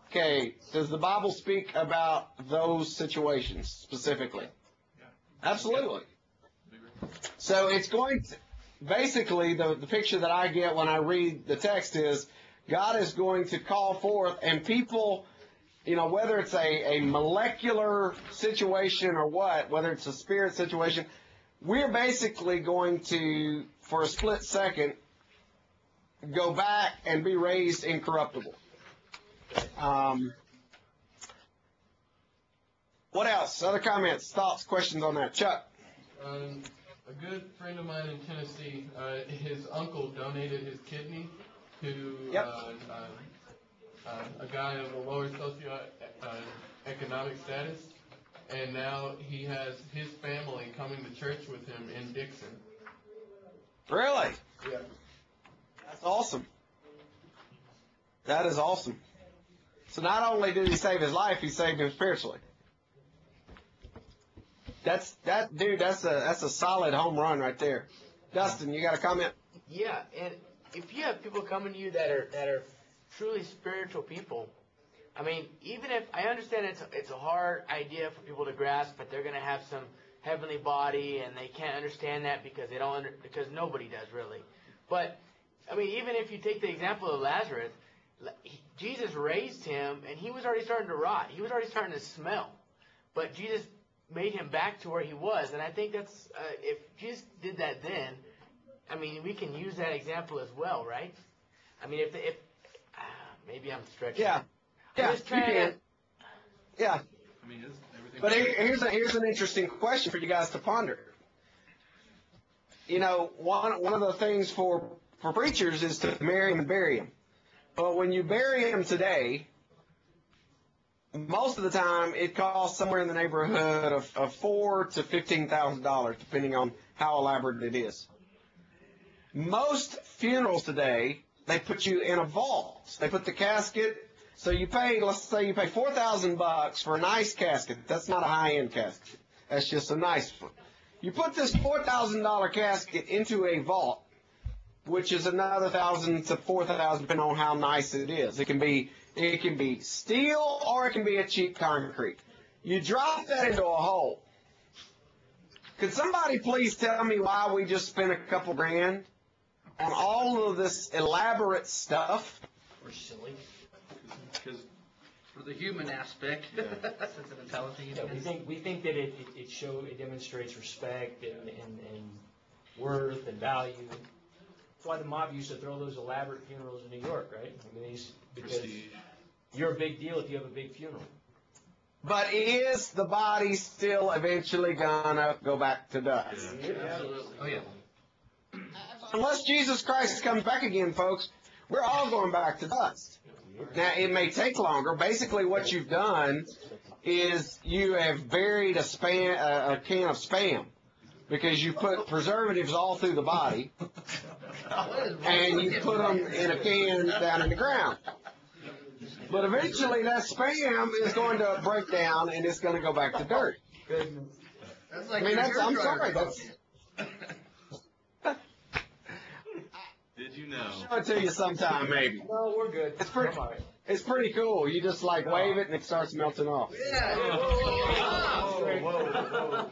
Okay. Does the Bible speak about those situations specifically? Absolutely. So it's going to, basically, the picture that I get when I read the text is God is going to call forth, and people, whether it's a molecular situation or whether it's a spirit situation, we're basically going to, for a split second, go back and be raised incorruptible. What else? Other comments, thoughts, questions on that? Chuck? A good friend of mine in Tennessee, his uncle donated his kidney to a guy of a lower socioeconomic status, and now he has his family coming to church with him in Dixon. Really? Yeah. That's awesome. That is awesome. So not only did he save his life, he saved him spiritually. That's a solid home run right there. Dustin, you got a comment? Yeah, and if you have people coming to you that are truly spiritual people, I mean, even if I understand it's a hard idea for people to grasp, but they're going to have some heavenly body, and they can't understand that because because nobody does really. But I mean, even if you take the example of Lazarus, Jesus raised him, and he was already starting to rot. He was already starting to smell, but Jesus made him back to where he was. And I think that's if Jesus did that then, I mean, we can use that example as well, right? I mean, if maybe I'm stretching. Yeah. Yeah, you can. Yeah. I mean, everything. But here's an interesting question for you guys to ponder. One of the things for preachers is to marry him and bury him. But when you bury him today, most of the time it costs somewhere in the neighborhood of $4,000 to $15,000, depending on how elaborate it is. Most funerals today, they put you in a vault. They put the casket. So let's say you pay $4,000 for a nice casket. That's not a high-end casket. That's just a nice one. You put this $4,000 casket into a vault, which is another $1,000 to $4,000, depending on how nice it is. It can be steel or it can be a cheap concrete. You drop that into a hole. Could somebody please tell me why we just spent a couple grand on all of this elaborate stuff? We're silly. Because for the human aspect, sentimentality. Yeah, we think that it demonstrates respect and worth and value. That's why the mob used to throw those elaborate funerals in New York, right? I mean, because you're a big deal if you have a big funeral. But is the body still eventually gonna go back to dust? Yeah. Absolutely. Oh yeah. Unless Jesus Christ comes back again, folks, we're all going back to dust. Now, it may take longer. Basically, what you've done is you have buried a can of Spam because you put preservatives all through the body, and you put them in a can down in the ground. But eventually, that Spam is going to break down, and it's going to go back to dirt. That's like I'm sorry. Did you know? I'll show it to you sometime, maybe. No, we're good. It's pretty cool. You just wave it and it starts melting off. Yeah. Whoa.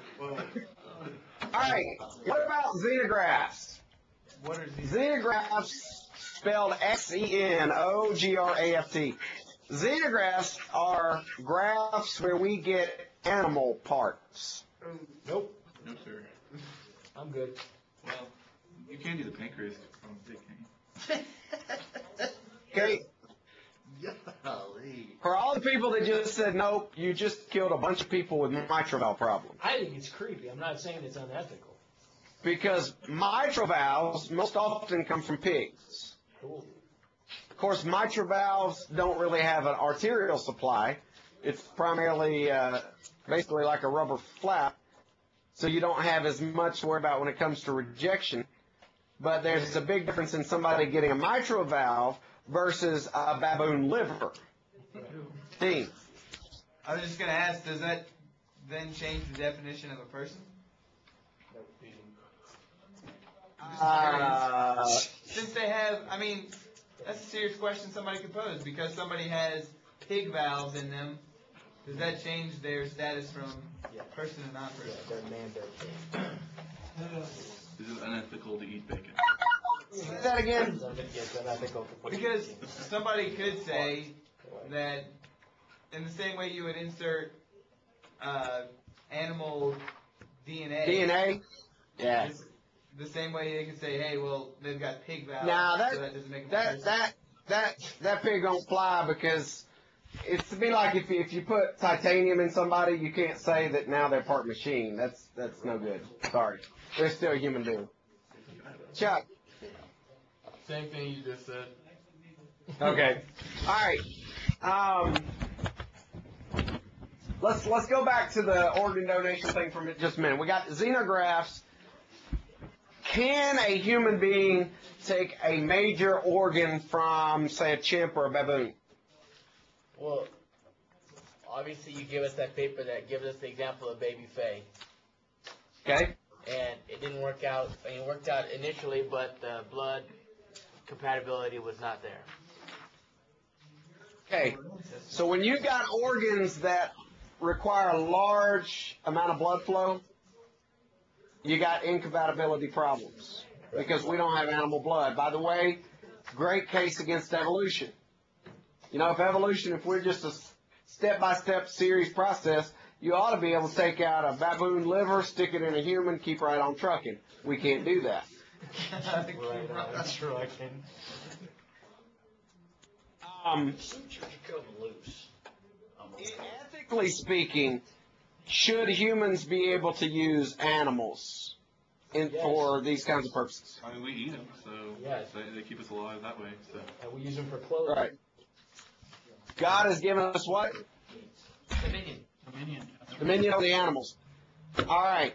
All right. What about xenographs? What are these? Xenographs spelled XENOGRAFT. Xenografts are grafts where we get animal parts. Nope. No, sir. I'm good. Well, you can do the pancreas from a pig, can't you? Okay. For all the people that just said nope, you just killed a bunch of people with mitral valve problems. I think it's creepy. I'm not saying it's unethical. Because mitral valves most often come from pigs. Cool. Of course, mitral valves don't really have an arterial supply. It's primarily basically like a rubber flap, so you don't have as much to worry about when it comes to rejection. But there's a big difference in somebody getting a mitral valve versus a baboon liver. Dean. I was just going to ask, does that then change the definition of a person? Since they have, I mean, that's a serious question somebody could pose. Because somebody has pig valves in them, does that change their status from person to non-person? Yeah, they're man-made. Is it unethical to eat bacon? Say that again. Yes, unethical. Because somebody could say that in the same way you would insert animal DNA. DNA? Yeah. The same way they could say, hey, well, they've got pig valves, Now so that doesn't make them a person. that pig don't fly because it's to be like if you put titanium in somebody, you can't say that now they're part machine. That's no good. Sorry, they're still a human being. Chuck. Same thing you just said. Okay. All right. Let's go back to the organ donation thing for just a minute. We got xenografts. Can a human being take a major organ from, say, a chimp or a baboon? Well, obviously you give us that paper that gives us the example of baby Faye. Okay. And it didn't work out. I mean, it worked out initially, but the blood compatibility was not there. Okay. So when you got organs that require a large amount of blood flow, you got incompatibility problems because we don't have animal blood. By the way, great case against evolution. You know, if we're just a step-by-step series process, you ought to be able to take out a baboon liver, stick it in a human, keep right on trucking. We can't do that. Ethically speaking, should humans be able to use animals for these kinds of purposes? I mean, we eat them, so they keep us alive that way. So. And we use them for clothing. Right. God has given us what? Dominion over the animals. All right.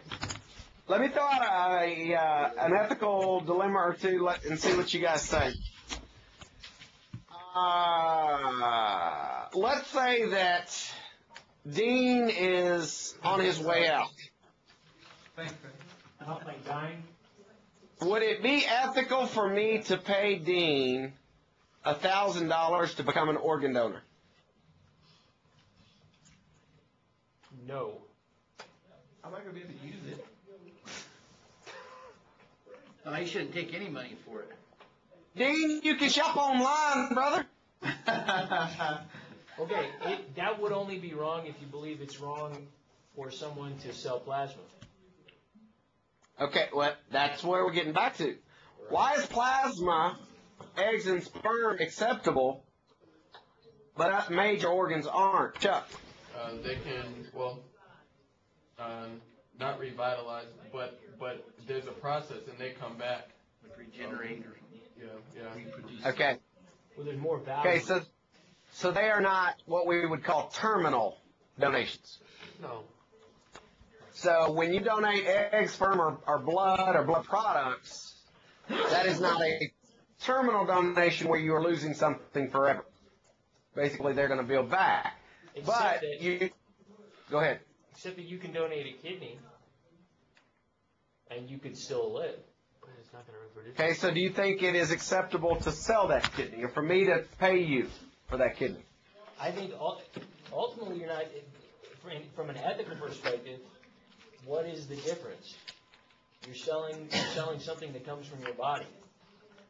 Let me throw out an ethical dilemma or two and see what you guys say. Let's say that Dean is on his way out. Not like dying. Would it be ethical for me to pay Dean $1,000 to become an organ donor? No. I'm not going to be able to use it. No, he shouldn't take any money for it. Dean, you can shop online, brother. Okay, that would only be wrong if you believe it's wrong for someone to sell plasma. Okay, well, that's where we're getting back to. Why is plasma, eggs, and sperm acceptable, but major organs aren't? Chuck. They can, not revitalize, but there's a process and they come back. Like regenerate or something. Yeah. Reproduce. Okay. Well, there's more value. Okay, so they are not what we would call terminal donations. No. So when you donate eggs, sperm, or blood products, that is not a terminal donation where you are losing something forever. Basically, they're going to build back. Go ahead. Except that you can donate a kidney, and you could still live. But it's not going to reproduce. Okay, so do you think it is acceptable to sell that kidney, or for me to pay you for that kidney? I think ultimately you're not, from an ethical perspective, what is the difference? You're selling something that comes from your body.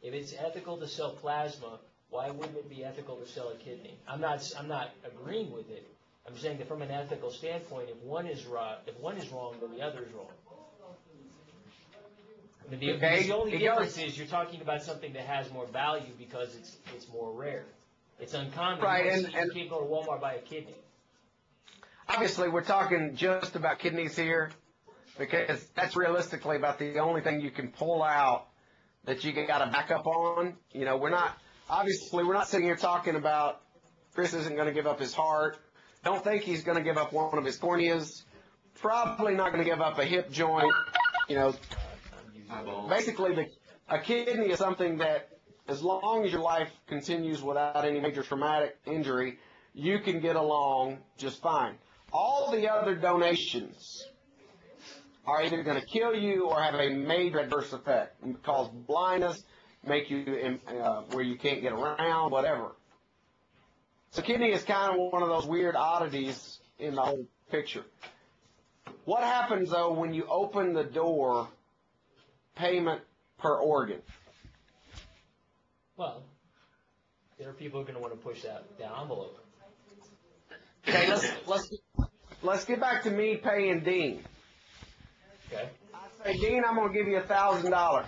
If it's ethical to sell plasma, why wouldn't it be ethical to sell a kidney? I'm not agreeing with it. I'm saying that from an ethical standpoint, if one is wrong, then the other is wrong. I mean, the only difference is you're talking about something that has more value because it's more rare. It's uncommon. Right, You can't go to Walmart and buy a kidney. Obviously, we're talking just about kidneys here, because that's realistically about the only thing you can pull out that you got to back up on. You know, we're not sitting here talking about Chris isn't going to give up his heart. Don't think he's going to give up one of his corneas. Probably not going to give up a hip joint. You know, basically, a kidney is something that, as long as your life continues without any major traumatic injury, you can get along just fine. All the other donations are either going to kill you or have a major adverse effect, cause blindness, make you where you can't get around, whatever. So kidney is kind of one of those weird oddities in the whole picture. What happens, though, when you open the door, payment per organ? Well, there are people who are going to want to push that envelope. Okay, let's get back to me paying Dean. Okay. I say, Dean, I'm going to give you $1,000.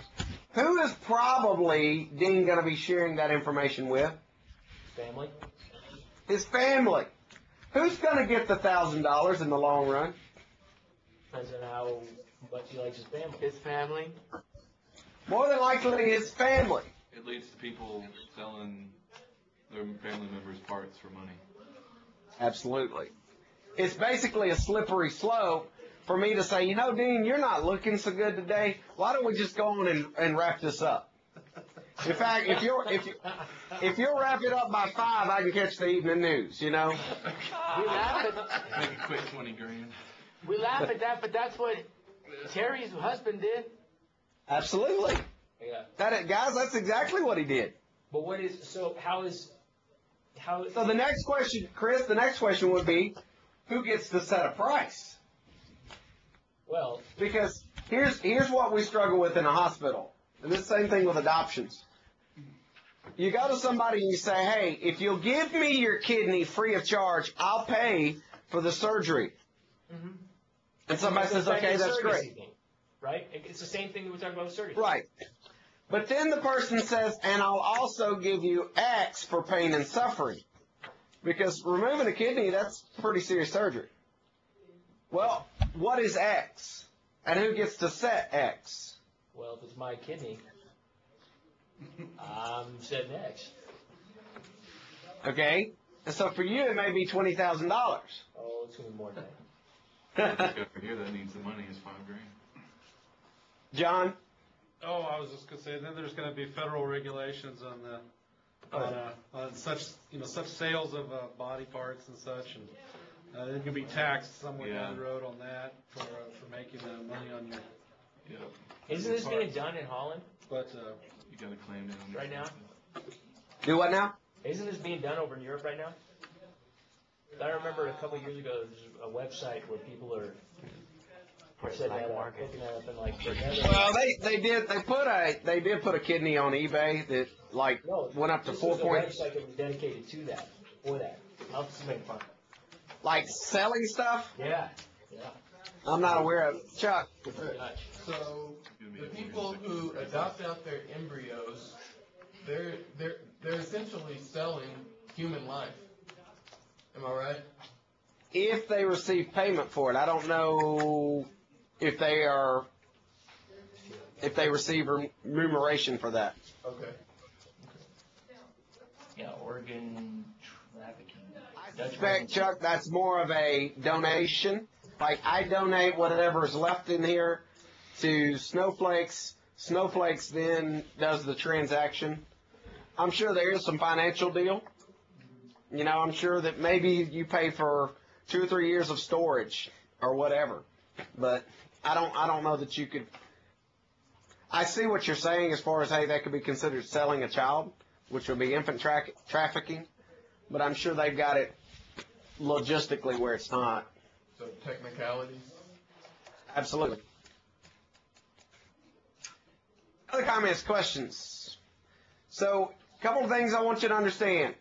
Who is probably Dean going to be sharing that information with? Family. His family. Who's going to get the $1,000 in the long run? Depends on how much he likes his family. His family. More than likely, his family. It leads to people selling their family members' parts for money. Absolutely. It's basically a slippery slope for me to say, you know, Dean, you're not looking so good today. Why don't we just go on and wrap this up? In fact, if you'll wrap it up by 5, I can catch the evening news, you know? We laugh at Make a quick 20 grand. We laugh at that, but that's what Terry's husband did. Absolutely. Yeah. Guys, that's exactly what he did. But how So the next question, Chris, would be, who gets to set a price? Well, because here's what we struggle with in a hospital. And it's the same thing with adoptions. You go to somebody and you say, hey, if you'll give me your kidney free of charge, I'll pay for the surgery. Mm-hmm. And somebody says, okay, that's great. Thing, right? It's the same thing that we talked about with surgery. Right. But then the person says, and I'll also give you X for pain and suffering. Because removing a kidney, that's pretty serious surgery. Well, what is X? And who gets to set X? Well, if it's my kidney, I'm setting X. Okay. And so for you, it may be $20,000. Oh, it's going to be more than that. Over here that needs the money is $5 grand. John? Oh, I was just going to say, then there's going to be federal regulations on such sales of body parts and such, and they're going to be taxed somewhere down the road on that for making money on your. Isn't this being done in Holland? But you got to claim it right now. Do what now? Isn't this being done over in Europe right now? I remember a couple of years ago, there was a website where people are. Looking that up and well, they did put a kidney on eBay that went up to 4 point. This was a website that was dedicated to that, for that. I'll just make fun. Like selling stuff? Yeah. I'm not aware of it. Chuck. So the people who adopt out their embryos, they're essentially selling human life. Am I right? If they receive payment for it, I don't know if they receive remuneration for that. Okay. Yeah, organ trafficking. I suspect, Chuck, that's more of a donation. Like, I donate whatever's left in here to Snowflakes. Snowflakes then does the transaction. I'm sure there is some financial deal. You know, I'm sure that maybe you pay for 2 or 3 years of storage or whatever. But I don't know that you could. I see what you're saying as far as, hey, that could be considered selling a child, which would be infant trafficking. But I'm sure they've got it logistically where it's not. So technicalities? Absolutely. Other comments, questions? So Couple of things I want you to understand.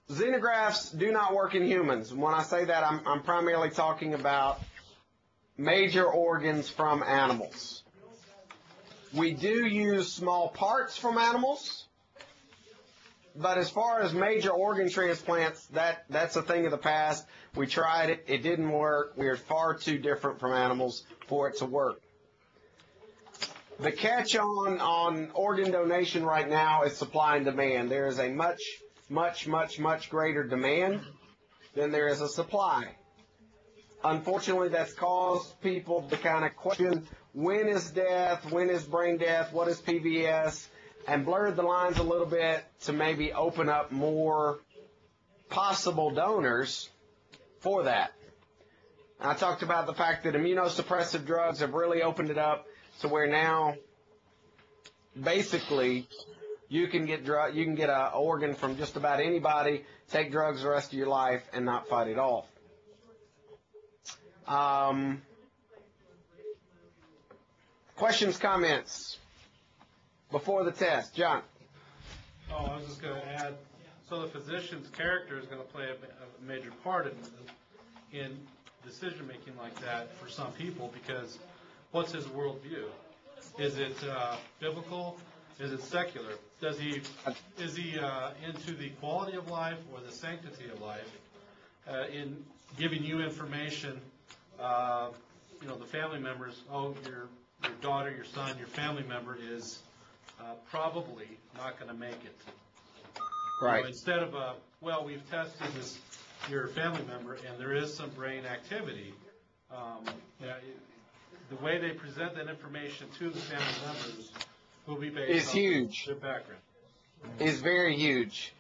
Xenografts do not work in humans. When I say that, I'm primarily talking about major organs from animals. We do use small parts from animals, but as far as major organ transplants, that's a thing of the past. We tried it. It didn't work. We are far too different from animals for it to work. The catch on organ donation right now is supply and demand. There is a much greater demand than there is a supply. Unfortunately, that's caused people to kind of question when is death, when is brain death, what is PVS, and blurred the lines a little bit to maybe open up more possible donors for that. I talked about the fact that immunosuppressive drugs have really opened it up to where now, basically, you can get an organ from just about anybody, take drugs the rest of your life, and not fight it off. Questions, comments before the test, John? Oh, I was just going to add. So the physician's character is going to play a major part in decision making like that for some people, because what's his worldview? Is it biblical? Is it secular? Is he into the quality of life or the sanctity of life? In giving you information, the family members. Oh, your daughter, your son, your family member is probably not going to make it. Right. Instead of we've tested your family member and there is some brain activity. The way they present that information to the family members will be based on their background. Is very huge.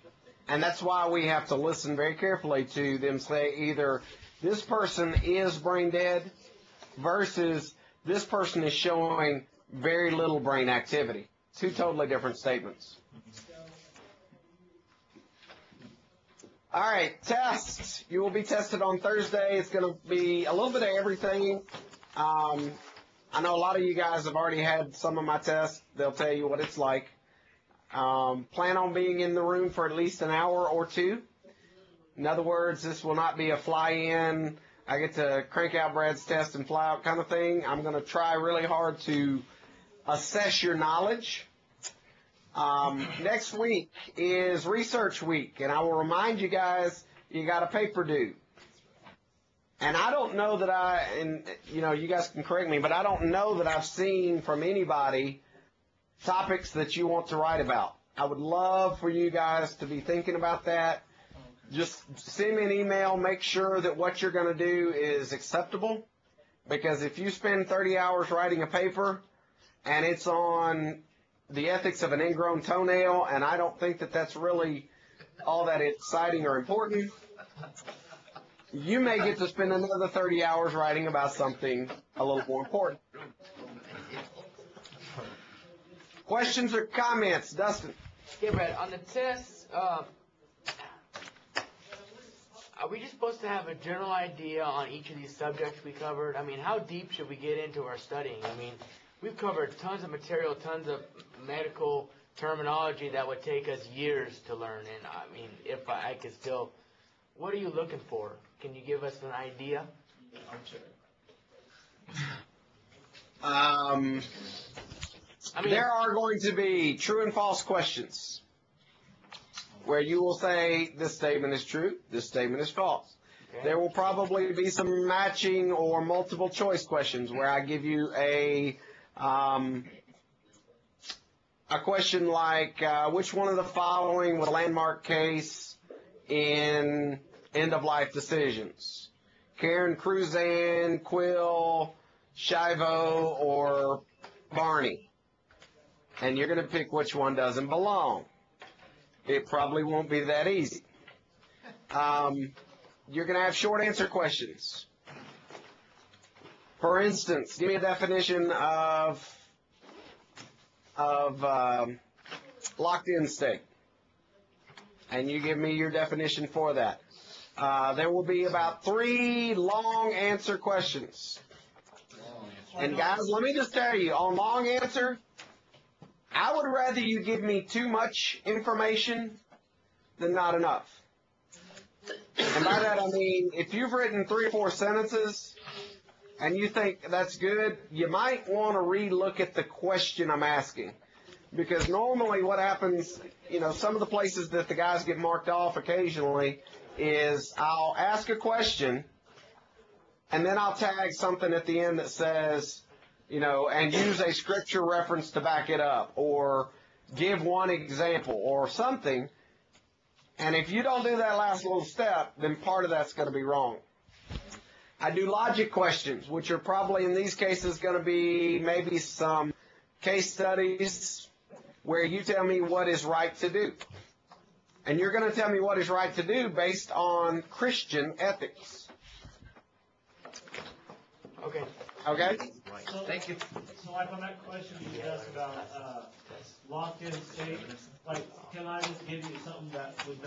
And that's why we have to listen very carefully to them say either this person is brain dead versus this person is showing very little brain activity. Two totally different statements. All right, tests. You will be tested on Thursday. It's going to be a little bit of everything. I know a lot of you guys have already had some of my tests. They'll tell you what it's like. Plan on being in the room for at least an hour or two. In other words, this will not be a fly-in, I get to crank out Brad's test and fly out kind of thing. I'm going to try really hard to assess your knowledge. Next week is research week, and I will remind you guys, you got a paper due. And I don't know that you guys can correct me, but I don't know that I've seen from anybody topics that you want to write about. I would love for you guys to be thinking about that. Just send me an email, make sure that what you're going to do is acceptable, because if you spend 30 hours writing a paper and it's on the ethics of an ingrown toenail, and I don't think that that's really all that exciting or important, you may get to spend another 30 hours writing about something a little more important. Questions or comments? Dustin? Yeah, Brad, on the test, are we just supposed to have a general idea on each of these subjects we covered? I mean, how deep should we get into our studying? I mean, we've covered tons of material, tons of medical terminology that would take us years to learn. And, I mean, if I could still, what are you looking for? Can you give us an idea? There are going to be true and false questions where you will say this statement is true, this statement is false. Okay. There will probably be some matching or multiple choice questions where I give you a question like which one of the following was a landmark case in end-of-life decisions? Karen Cruzan, Quill, Shivo, or Barney? And you're going to pick which one doesn't belong. It probably won't be that easy. You're going to have short answer questions. For instance, give me a definition of locked-in state. And you give me your definition for that. There will be about 3 long answer questions. And guys, let me just tell you, on long answer, I would rather you give me too much information than not enough. And by that I mean, if you've written 3 or 4 sentences and you think that's good, you might want to re-look at the question I'm asking. Because normally what happens, you know, some of the places that the guys get marked off occasionally is I'll ask a question and then I'll tag something at the end that says, you know, and use a scripture reference to back it up, or give one example or something. And if you don't do that last little step, then part of that's going to be wrong. I do logic questions, which are probably in these cases going to be maybe some case studies where you tell me what is right to do. And you're going to tell me what is right to do based on Christian ethics. Okay. Okay? So, thank you. So like on that question you asked about locked-in state, like, can I just give you something that would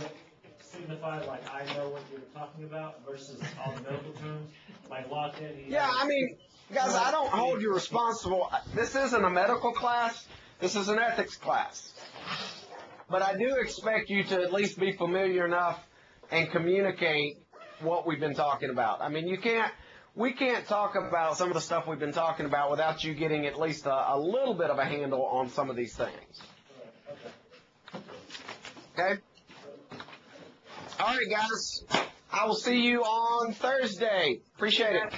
signify, like, I know what you're talking about versus all the medical terms? Like locked-in. Yeah, I mean, guys, I don't hold you responsible. This isn't a medical class. This is an ethics class. But I do expect you to at least be familiar enough and communicate what we've been talking about. I mean, we can't talk about some of the stuff we've been talking about without you getting at least a little bit of a handle on some of these things. Okay? All right, guys. I will see you on Thursday. Appreciate it.